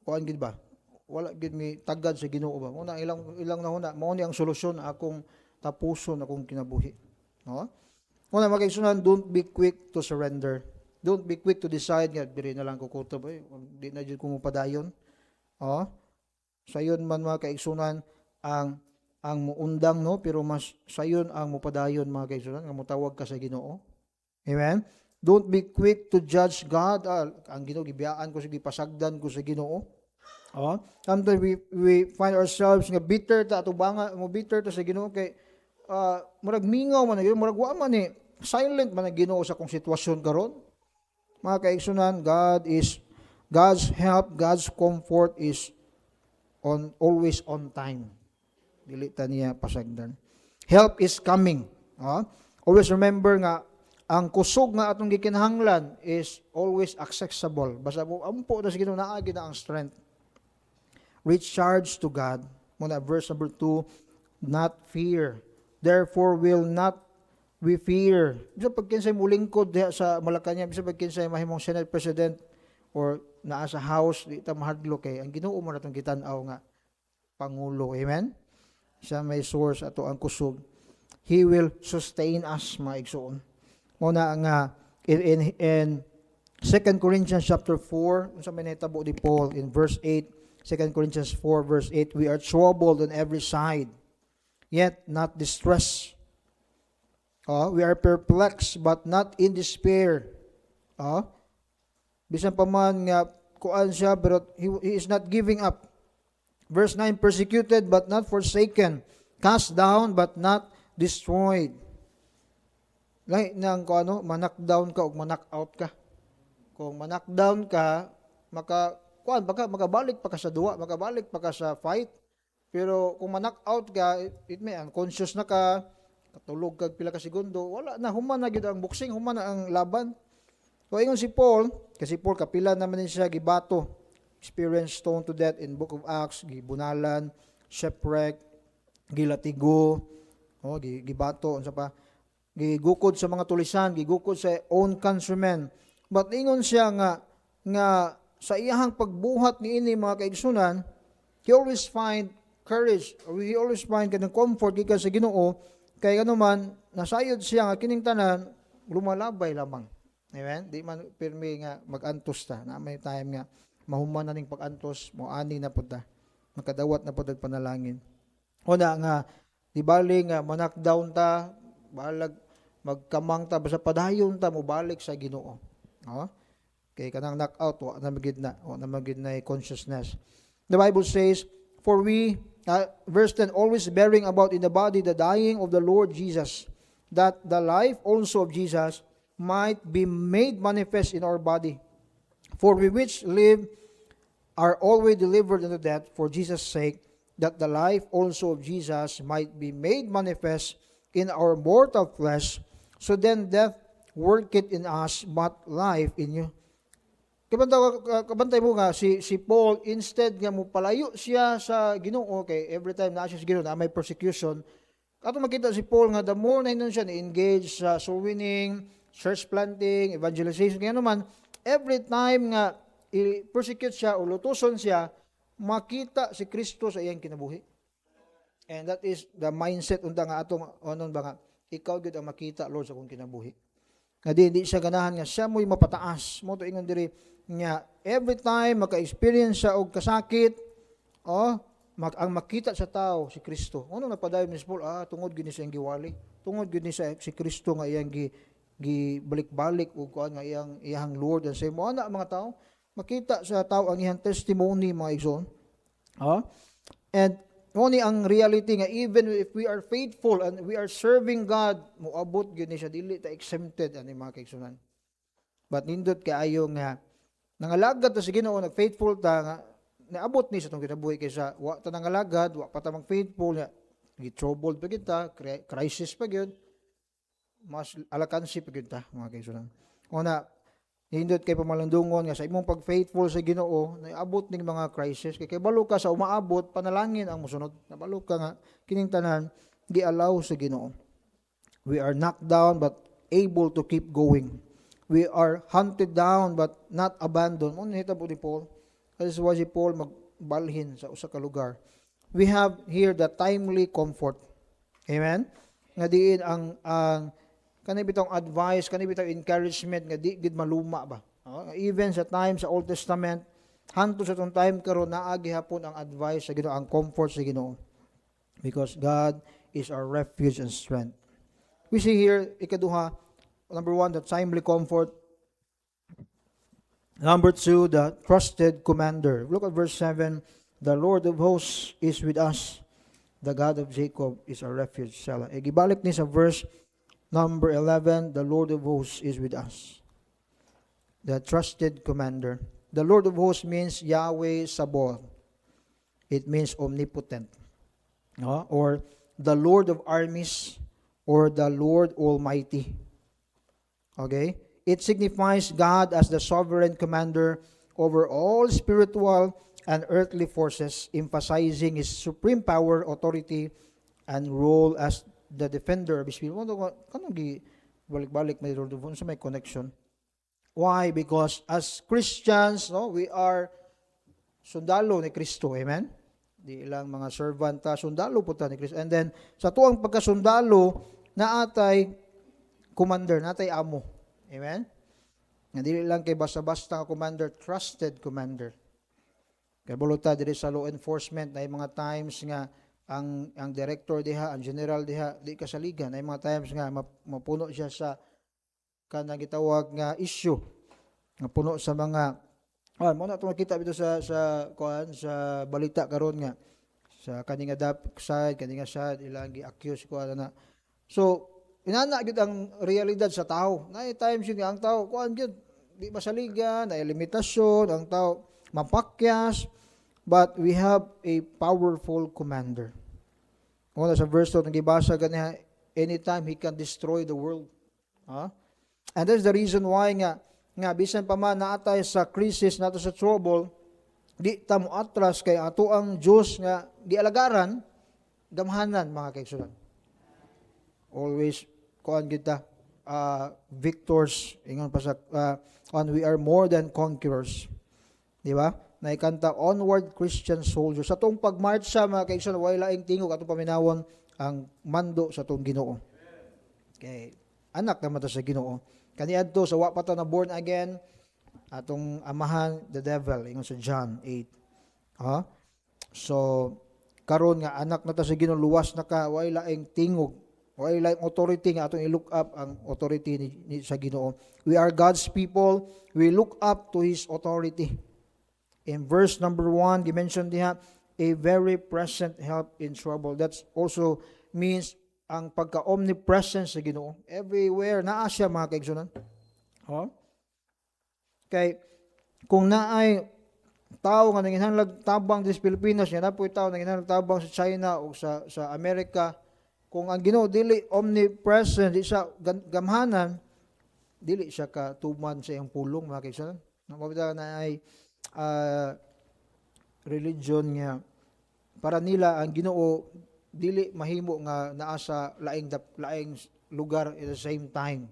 kuan gid ba? Wala gid mi tagad sa Ginoo ba. Una ilang nahuna, mao ni ang solusyon akong tapuson akong kinabuhi. No? Una magigsunan, don't be quick to surrender. Don't be quick to decide nga diri na lang ko kutob di na jud ko mopadayon. Oh. Sayon man mga kaigsunan ang muundang, no, pero mas sayon ang mopadayon mga kaigsunan nga motawag ka sa Ginoo. Amen. Don't be quick to judge God. Ang Ginoo gibiyaan ko sige pasagdan ko sa Ginoo. Oh, sometimes we find ourselves nga bitter ta atubanga mo bitter ta sa Ginoo kay murag mingaw man murag wa man ni silent man ang Ginoo sa kong sitwasyon karon. Mga kaigsunan, God's help, God's comfort is always on time. Dili ta niya pasagdan. Help is coming. Always remember nga ang kusog nga atong gikinahanglan is always accessible. Basta mo ampo na sa Ginoo naa gid ang strength. Recharge to God. Muna verse number 2, not fear. Therefore will not we fear. Bisa pagkinsay mulingkod diha sa Malacañang, bisa pagkinsay mahimong Senate President or naa sa House, di ta mahadlo kay ang Ginoo mo natong gitan-aw nga Pangulo. Amen? Siya may source ato ang kusog. He will sustain us, mga igsoon. Muna nga in 2 Corinthians chapter 4, unsa may nahitabo ni Paul in verse 8, 2 Corinthians 4 verse 8, we are troubled on every side, yet not distressed. We are perplexed, but not in despair. Bisan pa man nga kuan siya, pero he is not giving up. Verse 9, persecuted but not forsaken, cast down but not destroyed. Like nang kuano, manak-down ka o manak-out ka. Kung manak-down ka, makabalik pa ka sa duwa, makabalik pa ka sa fight. Pero kung manak-out ka, it may unconscious na ka, katulog kag pila ka segundo, wala na, human na gid ang boxing, human na ang laban. So ingon si Paul, kasi Paul kapila naman din siya gibato, experienced stoned to death in Book of Acts, gibunalan, shipwreck, gilatigo, gibato, unsa pa, gigukod sa mga tulisan, gigukod sa own countrymen. But ingon siya nga sa iyahang pagbuhat ni ini mga kaigsunan, he always find courage, or he always find kanang comfort gikan sa Ginoo, kay man nasayod siya nga kining tanan lumalabay lamang. Amen? Di man pirmi nga mag-antos ta. Na may time nga mahuman na ning pag-antos, mo ani na pud ta. Makadawat na pud og panalangin. Una nga di bali nga manak-down ta, balag magkamang ta basta padayon ta mo balik sa Ginoo. Kay kanang knockout wa na magid na consciousness. The Bible says, for we verse 10, always bearing about in the body the dying of the Lord Jesus, that the life also of Jesus might be made manifest in our body. For we which live are always delivered unto death for Jesus' sake, that the life also of Jesus might be made manifest in our mortal flesh. So then death worketh in us, but life in you. Kabantay mo nga, si Paul, instead nga mo palayo siya sa Ginoo, okay, every time na siya sa Ginoo na may persecution, ato makita si Paul nga the more na siya na-engage sa soul winning, church planting, evangelization, kaya naman, every time nga i-persecute siya o lutuson siya, makita si Kristo sa iyang kinabuhi. And that is the mindset unda nga atong anon ba nga, ikaw gid ang makita, Lord, sa akong kinabuhi. Nga di siya ganahan nga siya mo'y mapataas. Mo to ingon diri nga every time maka-experience siya og kasakit, ang makita sa tao si Kristo. Ano napadayon ni Paul, tungod gini sa iyang giwali. Tungod gini sa si Kristo nga iyang gibalik-balik ug kuan nga iyang Lord and say mo ana mga tao makita sa tao ang iyang testimony mga igsoon. And Oni ang reality nga even if we are faithful and we are serving God, moabot gyud ni siya dili ta exempted ani mga kaigsunan. But nindot kaayo nga nangalagad ta sa Ginoo nag-faithful ta nga naabot ni sa tong kinabuhi kaysa wa ta nangalagad, wa pa ta mag-faithful nga gi-troubled pa kita, crisis pa gyud. Mas alakansi pa gyud ta mga kaigsunan. Una nindot kay pamalandungon nga sa imong pag-faithful sa Ginoo, naabot ning mga crisis kay balo ka sa umaabot panalangin ang mosunod. Nabalo ka nga kining tanan gi-allow sa Ginoo. We are knocked down but able to keep going. We are hunted down but not abandoned. Mo nahitabo ni Paul. Kasi was si Paul magbalhin sa usa ka lugar. We have here the timely comfort. Amen. Nga diin ang kanay bitong advice, kanay bitong encouragement nga di gid maluma ba. Even sa time sa Old Testament, hanto sa tong time karon naagi hapon ang advice sa Ginoo, ang comfort sa Ginoo. Because God is our refuge and strength. We see here ikaduha, number 1, the timely comfort. Number 2, the trusted commander. Look at verse 7. The Lord of hosts is with us. The God of Jacob is our refuge. Selah. Gibalik ni sa verse number 11, the Lord of hosts is with us. The trusted commander. The Lord of hosts means Yahweh Sabaoth. It means omnipotent. Or the Lord of armies, or the Lord Almighty. Okay? It signifies God as the sovereign commander over all spiritual and earthly forces, emphasizing His supreme power, authority, and role as the defender of His people. Kanong balik-balik may Lord of hosts, may connection. Why? Because as Christians, we are sundalo ni Kristo. Amen? Di ilang mga servant sundalo po ta ni Kristo. And then, sa tuwang pagkasundalo, naatay commander, naatay amo. Amen? Hindi lang kay basta-basta commander, trusted commander. Kaya bulota diri sa law enforcement na mga times nga ang director diha, ang general diha, di kasaligan. Ay mga times nga mapuno siya sa kanang gitawag nga issue. Nga puno sa mga mo na makita dito sa balita karon nga sa kaninga side, kaninga side ilang gi-accuse ko na. So inana gyud ang realidad sa tao. Nay times yung ang tao kuan gyud di masaligan, ay limitasyon, ang tao mapakyas, but we have a powerful commander. Una sa verse 2 nagibasa ganiha, anytime he can destroy the world. And that's the reason why nga bisan pa man naatay sa crisis nato sa trouble, di ta mo atras kay ato ang Dios nga gialagaran gamhanan mga kaigsunan. Always kuan kita victors ingon pa sa we are more than conquerors. Di ba? Naikanta onward Christian soldiers. Sa tong pagmarch sa mga kaigsunan way laing tingog atong paminawon ang mando sa tong Ginoo. Okay. Anak naman ta sa Ginoo. Kaniadto sa wa pa ta na born again atong amahan the devil ingon sa John 8. So karon nga anak na ta sa Ginoo luwas na ka way laing tingog, way laing authority nga atong i-look up ang authority ni sa Ginoo. We are God's people, we look up to His authority. In verse number 1, gi-mention diha a very present help in trouble. That also means ang pagka-omnipresent sa Ginoo. Everywhere, naa siya mga kaigsunan. Kay, kung naay tao nga nanginahanglag tabang sa Pilipinas, yan na po tao nanginahanglag tabang sa China o sa Amerika, kung ang Ginoo dili omnipresent, di siya gamhanan, dili siya katuman sa iyang pulong mga kaigsunan. Mabita na ay religion nga para nila ang Ginoo dili mahimo nga naa sa laing lugar at the same time.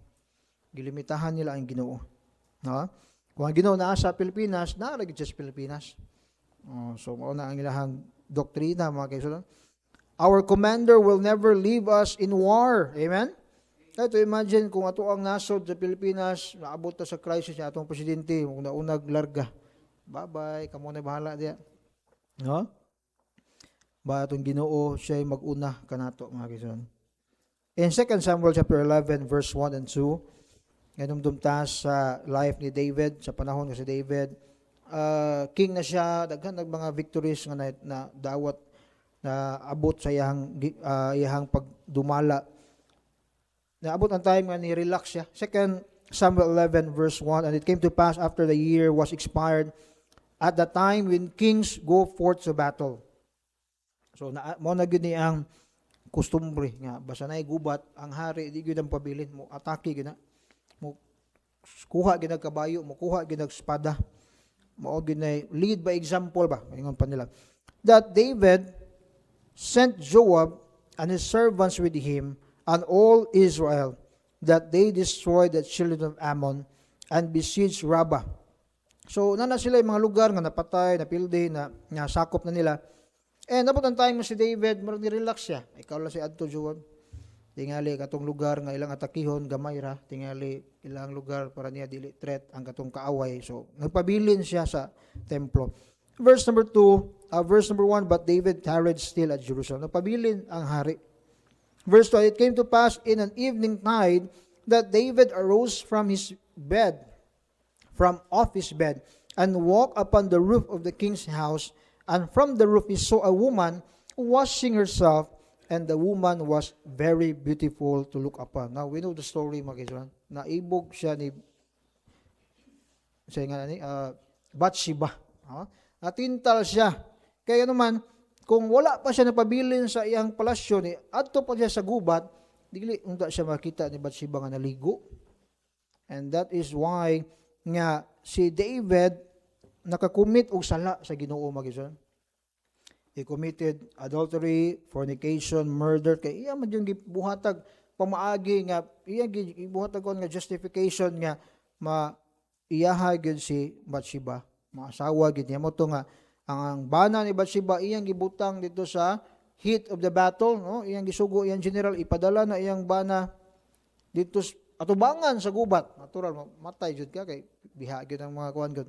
Gilimitahan nila ang Ginoo. Kung ang Ginoo naa sa Pilipinas, naa ra gid sa Pilipinas. So mao na ang ilahang doktrina mga kaigsunan. Our commander will never leave us in war. Amen? Kaya to imagine kung ato ang nasod sa Pilipinas, naabot ta sa crisis niya atong presidente, kung naunag larga. Bye-bye, kamo na bahala diya. ba atong Ginoo siya mag-una kanato mga kaigsoonon. In 2 Samuel chapter 11 verse 1 and 2, ganun ta sa life ni David, sa panahon nga si David, king na siya, daghan ng mga victories nga na dawat na abot sa iyang pagdumala. Naabot ang time nga ni-relax siya. 2 Samuel 11 verse 1, and it came to pass after the year was expired, at the time when kings go forth to battle. So, mo na gini ang kustumbre nga basta na gubat ang hari di gyud ang pabilin mo atake gina mo kuha gina kabayo mo kuha gina espada mo gina lead by example ba ingon pa nila that David sent Joab and his servants with him and all Israel that they destroyed the children of Ammon and besieged Rabbah. So nana sila yung mga lugar nga napatay napildi na sakop na nila. And nabot ang time mo si David, marang ni-relax siya. Ikaw lang si Adto Joab. Tingali katong lugar nga ilang atakihon, gamay ra. Tingali ilang lugar para niya dili threat ang katong kaaway. So, nagpabilin siya sa templo. Verse number 1, but David tarried still at Jerusalem. Nagpabilin ang hari. Verse 2, it came to pass in an evening tide that David arose from off his bed, and walked upon the roof of the king's house. And from the roof he saw a woman washing herself, and the woman was very beautiful to look upon. Now, we know the story, mga kaibigan. Naibog siya ni Bathsheba. Natintal siya. Kaya naman, kung wala pa siya napabilin sa iyang palasyo, adto pa siya sa gubat, dili unta siya makita ni Bathsheba nga naligo. And that is why nga si David nakakumit og sala sa Ginoo magison. He committed adultery, fornication, murder kay iya man yung gibuhatag pamaagi nga iya gibuhatag nga justification nga iyaha gyud si Bathsheba. Maasawa gyud niya mo to nga ang bana ni Bathsheba iyang gibutang dito sa heat of the battle, no? Iyang gisugo iyang general ipadala na iyang bana dito atubangan sa gubat. Natural matay jud ka kay biha gyud ang mga kuan gyud.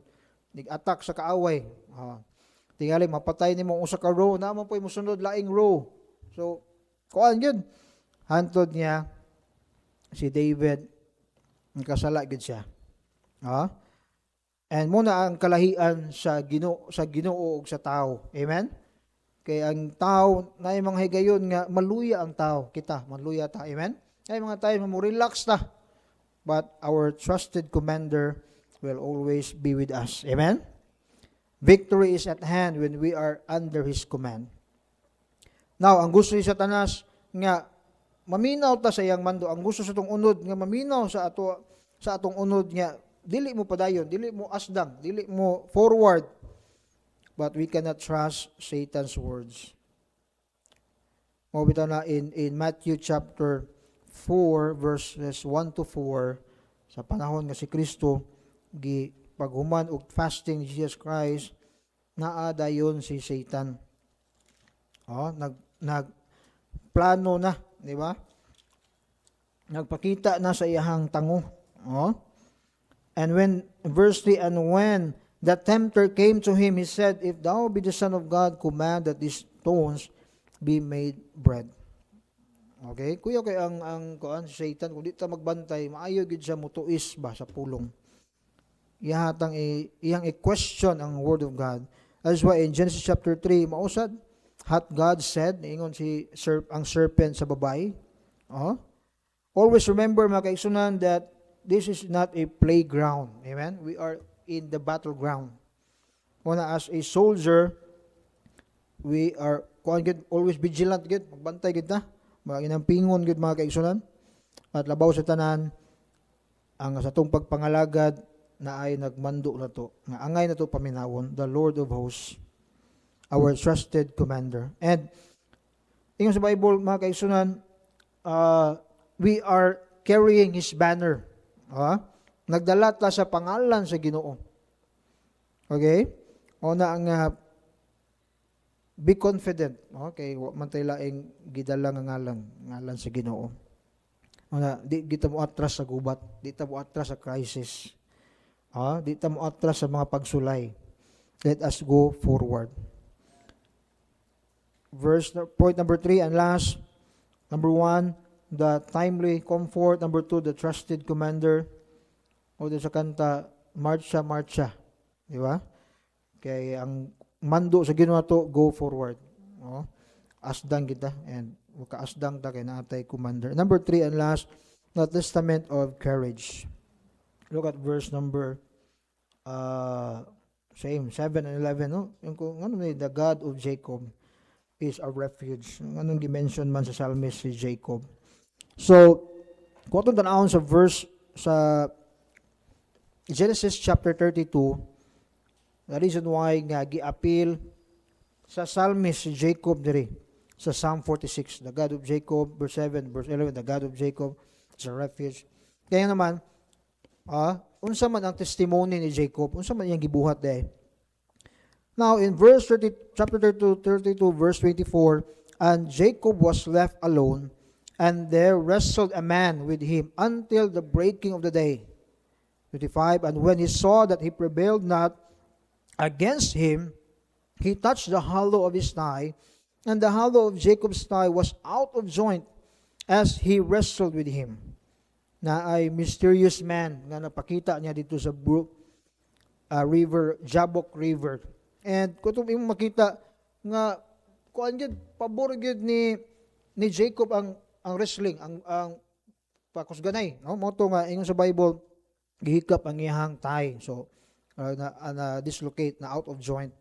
Nag-attack sa kaaway. Tingali, mapatay ni mo usa ka row, naman po yung musunod laing row. So, kuan yun. Hantod niya, si David, nakasala gid siya. And muna ang kalahian sa Ginoo ug sa tao. Amen? Kaya ang tao, na yung mga higayon nga, maluya ang tao. Kita, maluya ta. Amen? Ay mga tayo, mo-relax ta. But our trusted commander will always be with us. Amen? Victory is at hand when we are under His command. Now, ang gusto ni Satanas nga maminaw ta sa iyang mando, ang gusto sa atong unod nga maminaw sa atong unod nga dili mo padayon, dili mo asdang, dili mo forward. But we cannot trust Satan's words. Mabita na in Matthew chapter 4 verses 1 to 4 sa panahon nga si Kristo paghuman og fasting ni Jesus Christ, naa dayon si Satan. Nagplano na, di ba? Nagpakita na sa iyang tango. And when, verse 3, and when the tempter came to him, he said, if thou be the Son of God, command that these stones be made bread. Okay? Kuya kay ang si Satan, kung di ta magbantay, maayo gid siya mutuis ba sa pulong. Iyang i-question ang word of God. That's why in Genesis chapter 3, mausad, hath God said, ingon ang serpent sa babae. Always remember mga kaigsunan that this is not a playground. Amen? We are in the battleground. Una, as a soldier, we are always vigilant, magbantay gid na, maginampingon gid mga kaigsunan, at labaw sa tanan, ang sa tong pagpangalagad, na ay nagmando na to, nga angay na to paminawon, the Lord of hosts, our trusted commander. And ingon sa Bible, mga kaigsunan, we are carrying His banner. Nagdala ta sa pangalan sa Ginoo. Okay? Una ang be confident. Okay, man tay laing gidala nga ngalan sa Ginoo. Una, di kita mo atras sa gubat, di ta mo atras sa crisis. Di ta mo atras sa mga pagsulay. Let us go forward. point number 3 and last. Number 1, the timely comfort. Number 2, the trusted commander. O sa kanta, marcha, marcha. Di ba? Kaya ang mando sa Ginoo to, go forward. O, asdang kita. And wakaasdang ta kay naatay commander. Number 3 and last, the testament of courage. Look at verse number same, 7 and 11. No? Yung kung ano, the God of Jacob is a refuge. Anong dimension man sa psalmist si Jacob. So, kung itong tanawon sa verse sa Genesis chapter 32, the reason why nga gi-appeal sa psalmist si Jacob diri sa Psalm 46, the God of Jacob, verse 7, verse 11, the God of Jacob is a refuge. Kaya naman, unsa man ang testimony ni Jacob, unsa man iyang gibuhat day. Now, in verse 30, chapter 32, verse 24, and Jacob was left alone, and there wrestled a man with him until the breaking of the day. 25, and when he saw that he prevailed not against him, he touched the hollow of his thigh, and the hollow of Jacob's thigh was out of joint as he wrestled with him. Na ay mysterious man nga napakita niya dito sa river, Jabbok River. And kung ito mo makita nga kuan gyud pabor gyud ni Jacob ang wrestling, ang pakusganay, no? Moto nga ingon sa Bible, gihikap ang iyang thigh. So na dislocate, na out of joint.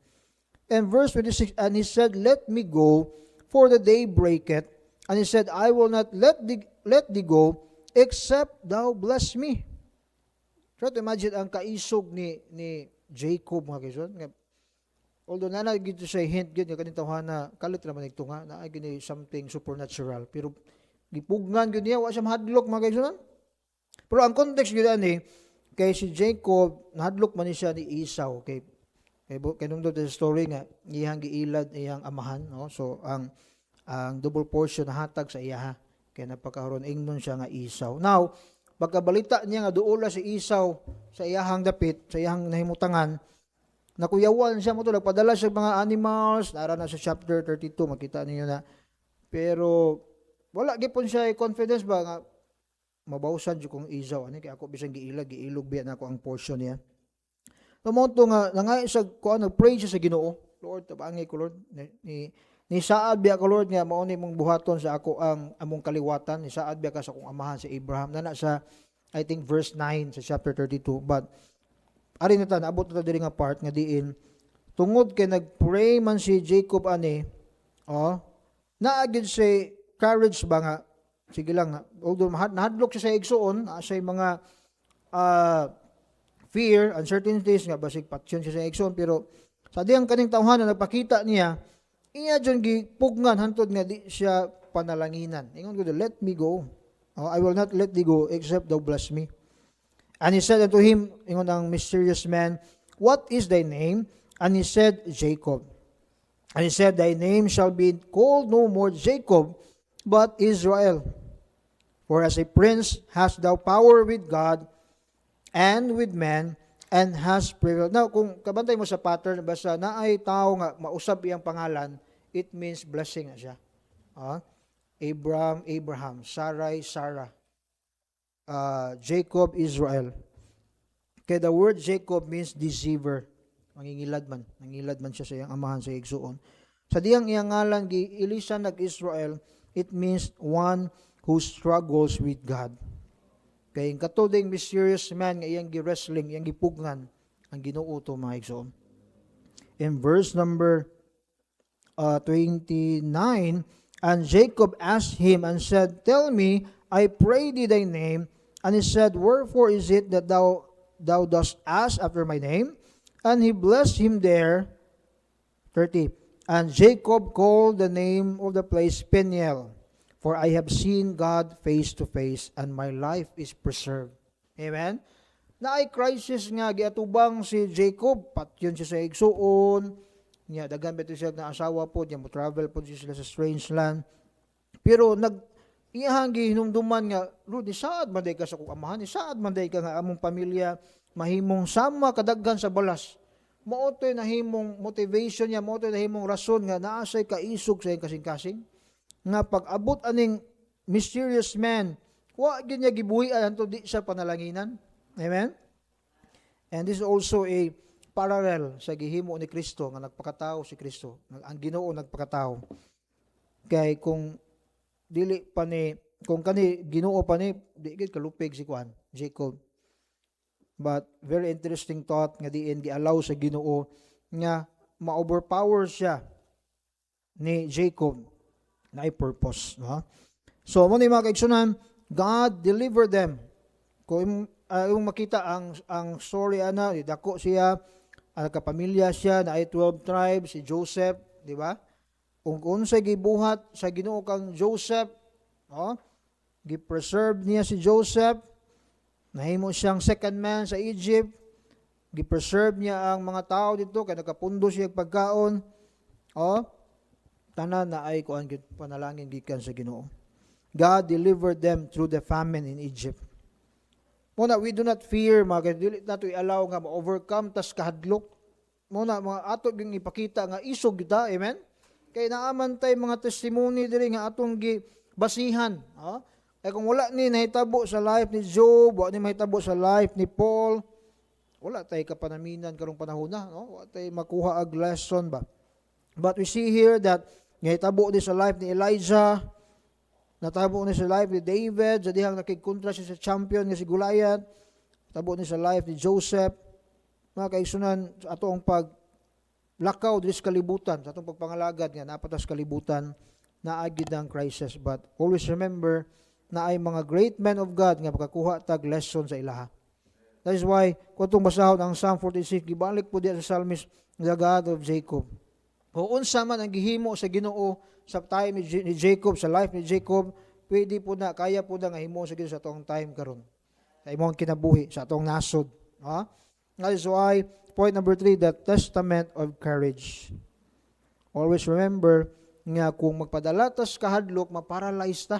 And verse 26, and he said, let me go, for the day breaketh. And he said, I will not let thee go, except thou bless me. Try to imagine ang kaisog ni Jacob, mga kaisan. Although gito sa hint gid nga kaning tawhana kalit naman ito nga na gini something supernatural, pero gipugnan gid niya wa siya mahadlok, mga kaisan. Pero ang context gid ani kay si Jacob nahadlok man ni siya ni Esau, kay nung the story nga iyang giilad iyang amahan, no? So ang double portion na hatag sa iya, kay napakaron ingnon siya nga Esau. Now pagkabalita niya nga duola si Esau sa iyang dapit, sa iyang nahimutangan, nakuyawan siya mo to, nagpadala siya mga animals, nara na sa chapter 32, makita ninyo na. Pero wala gipon siya confidence ba nga mabawsan jud kong Esau ani, kay ako bisan giilog biya na ako ang portion niya. Tumonto nga nangay sa kuan, nagpray siya sa Ginoo, Lord tabangi ko Lord, ni saad biya ka Lord nga mao ni mong buhaton sa ako ang among kaliwatan, ni saad biya ka sa akong amahan si Abraham. Na sa I think verse 9 sa chapter 32. But ari na ta, naabot na ta diri nga part nga diin tungod kay nagpray man si Jacob ani, naagid si courage ba nga, sige lang, although nahadlok siya sa igsuon, sa mga fear, uncertainties nga basig patyon siya sa igsuon, pero sa diyang kaning tawhan na nagpakita niya, iya dyan gipugngan hantod nga di siya panalanginan. Ingon ko, let me go. I will not let thee go except thou bless me. And he said unto him, ingon ang mysterious man, what is thy name? And he said, Jacob. And he said, thy name shall be called no more Jacob, but Israel. For as a prince hast thou power with God and with man, and has prevailed. Now, kung kabantay mo sa pattern, basta na ay tao nga mausab iyang pangalan, it means blessing na siya. Abraham, Sarai, Sarah. Jacob, Israel. Kaya the word Jacob means deceiver. Nangingilad man siya sa iyang amahan sa igsuon. Sa diyang iyang ngalan, ilisan nag-Israel, it means one who struggles with God. Kaya yung katoding mysterious man nga iyang gi-wrestling, iyang gipugnan, ang Ginoo to, mga igsoon. In verse number 29, and Jacob asked him and said, tell me, I pray thee thy name. And he said, wherefore is it that thou dost ask after my name? And he blessed him there. 30. And Jacob called the name of the place Peniel, for I have seen God face to face, and my life is preserved. Amen? Na ay crisis nga, giatubang si Jacob, patyon siya sa igsuon, niya, dagan beto siya na asawa po, niya mo travel po siya sa strange land. Pero iyahang gihinumduman nga, Lord, isaad man day ka sa kong amahan, isaad man day ka nga among pamilya, mahimong sama kadaghan sa balas. mao to'y nahimong motivation niya, mao to'y nahimong rason nga naa say kaisog sa iyang kasing-kasing nga pag-abot aning mysterious man, wa gyud niya gibuhian anto di siya panalanginan. Amen. And this is also a parallel sa gihimo ni Kristo nga nagpakatao si Kristo. Ang Ginoo nagpakatao. Kay kung dili pa ni kung kani Ginoo pa ni di gid kalupig si Juan, Jacob. But very interesting thought nga diin gi-allow sa Ginoo nga ma-overpower siya ni Jacob na ay purpose, no? So mo ni mga kaigsunan, God delivered them. Kung yung makita ang story ana, dako siya, kapamilya siya na ay 12 tribes, si Joseph, di ba? Kung unsay gibuhat sa Ginoo kang Joseph, no? Gi-preserve niya si Joseph, nahimo siyang second man sa Egypt, gi-preserve niya ang mga tao dito kay nakapundo siya pagkaon. Tanan na ay kuan gid panalangin gikan sa Ginoo. God delivered them through the famine in Egypt. Muna, we do not fear, mga dili nato i-allow nga ma-overcome tas kahadlok. Muna, mga ato yung ipakita nga isog kita, amen? Kaya naaman tayo mga testimony diri nga atong gibasihan. Kaya kung wala ni nahitabo sa life ni Job, wala ni mahitabo sa life ni Paul, wala tayo kapanaminan karong panahon na, no? Wala tayo makuha ag lesson ba? But we see here that nahitabo ni sa life ni Elijah, natabo ni sa life ni David, sa dihang nakigkontra siya sa champion nga si Goliath, natabo ni sa life ni Joseph. Mga kaigsunan, sa atong paglakaw diri sa kalibutan, sa atong pagpangalagad nga napatas kalibutan, naagid ang crisis. But always remember na ay mga great men of God nga pagkakuha tag lesson sa ilaha. That is why, kung itong basahon ang Psalm 46, gibalik po diya sa psalmist, the God of Jacob. O unsa man ang gihimo sa Ginoo sa time ni Jacob, sa life ni Jacob, pwede po na, kaya po na nga himo sa Ginoo sa atong time karon. Sa imong kinabuhi, sa atong nasod. That is why, point number 3, the testament of courage. Always remember nga kung magpadala tas kahadlok, maparalyze ta.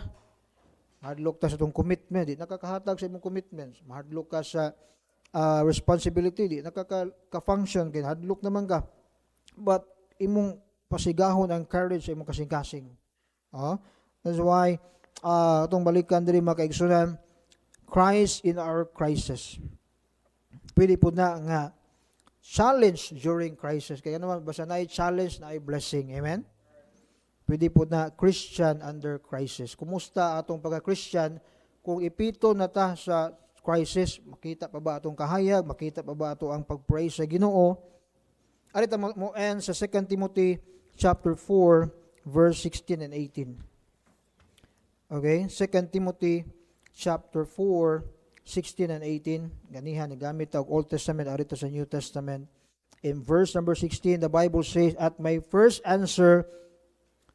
Mahadlok ta sa itong commitment, di nakakahatag sa imong commitments. Mahadlok ka sa responsibility, di nakaka-function, hadlok naman ka. But imong pasigahon ang courage sa imong kasing-kasing. That's why, itong balikan diri mga kaigsunan, Christ in our crisis. Pwede po na nga challenge during crisis. Kaya naman, basta na challenge na ay blessing. Amen? Pwede po na Christian under crisis. Kumusta atong pagka-Christian? Kung ipito na ta sa crisis, makita pa ba atong kahayag? Makita pa ba ato ang pag-pray sa Ginoo? Arita mo end sa 2 Timothy chapter 4, verse 16 and 18. Okay? 2 Timothy chapter 4, 16 and 18. Ganihan, nagamit ang Old Testament, arita sa New Testament. In verse number 16, the Bible says, "At my first answer,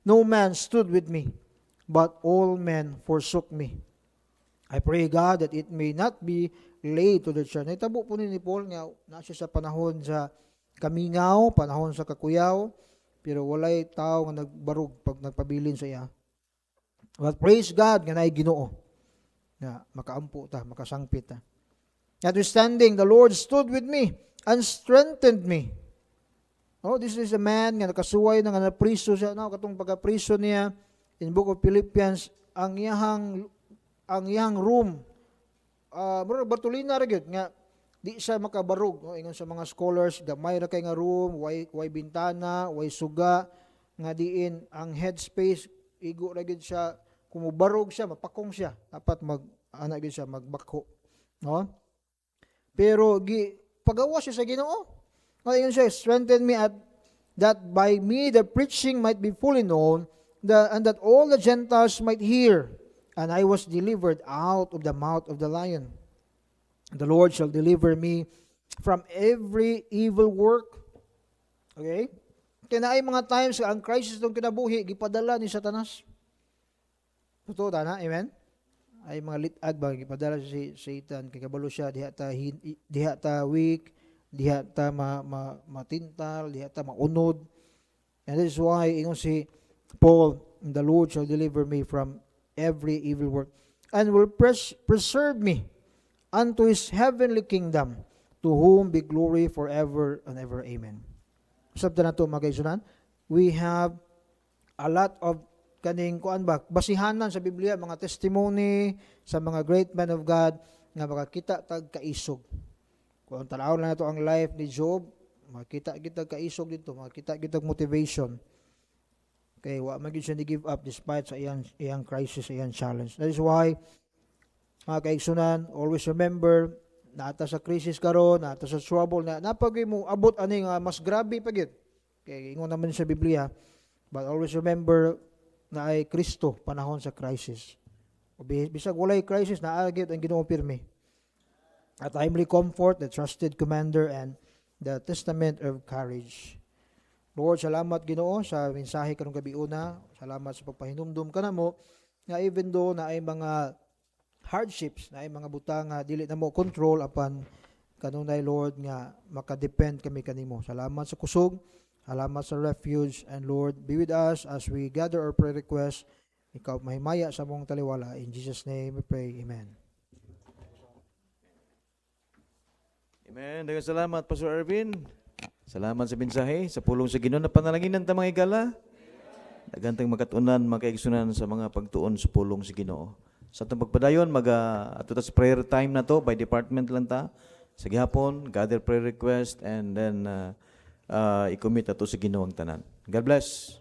no man stood with me, but all men forsook me. I pray God that it may not be laid to the church." Naitabo po ni Paul nga nasa sa panahon sa kamingaw, panahon sa kakuyaw, pero walay tao nga nagbarug pag nagpabilin sa iya. But praise God nga naay Ginoo na makaampo ta, makasangpit ta. Notwithstanding, the Lord stood with me and strengthened me. This is a man nga nakasuway na nga napriso siya. Katong pagkapriso niya in book of Philippians, ang iyang room, Bartolina rin nga, di siya makabarog. Ingon sa mga scholars, gamay ra kay nga room, way bintana, way suga, nga diin ang headspace, igo ra gid siya, kumubarog siya, mapakong siya. Dapat gid siya, magbako. Pero, pagawa siya sa Ginoo. Ingon siya, "Strengthen me at that by me the preaching might be fully known, and that all the Gentiles might hear. And I was delivered out of the mouth of the lion. The Lord shall deliver me from every evil work." Okay? Kaya na ay mga times ang crisis ng kinabuhi, gipadala ni Satanas. Totoo na, amen? Ay mga litag ba, gipadala si Satan, kay kabalo siya, diha ta weak, diha ta matintal, diha ta maunod. And that is why, ingon si Paul, "The Lord shall deliver me from every evil work, and will preserve me unto His heavenly kingdom, to to whom be glory forever and ever. Amen. Sabta na ito mga kaigsunan. We have a lot of kaning kuan ba basihanan sa Biblia, mga testimony sa mga great men of God nga makakita tag kaisog. Kung tanaw na nato ang life ni Job, makita kita kaisog dito, makita kita motivation. Okay, wa man gyud siya ni give up despite sa iyang crisis, iyang challenge. That is why mga kaigsunan, always remember na ata sa crisis karon, na ata sa trouble na napagay mo abot ani nga mas grabe pa gyud. Kay ingon naman sa Biblia, but always remember na ay Kristo panahon sa crisis. O bisag walay crisis na agit ang Ginoo pirmi. A timely comfort, the trusted commander, and the testament of courage. Lord, salamat Ginoo sa mensahe karong gabi una. Salamat sa pagpahinumdum kanamo nga even though na ay mga hardships, na ay mga butang nga dili na mo control apan kanunay Lord nga makadepend kami kanimo. Salamat sa kusog. Salamat sa refuge, and Lord, be with us as we gather our prayer requests. Ikaw mahimaya sa mong taliwala. In Jesus' name we pray. Amen. Amen. Daghang salamat, Pastor Arvin. Salamat sa mensahe, sa pulong sa Ginoo na panalanginan ta mga igala. Dagantang makatunan, makaigsunan sa mga pagtuon sa pulong sa Ginoo. Sa itong pagpadayon, ato ta sa prayer time na to, by department lang ta. Sa gihapon, gather prayer request, and then i-commit ato sa Ginoo ang tanan. God bless.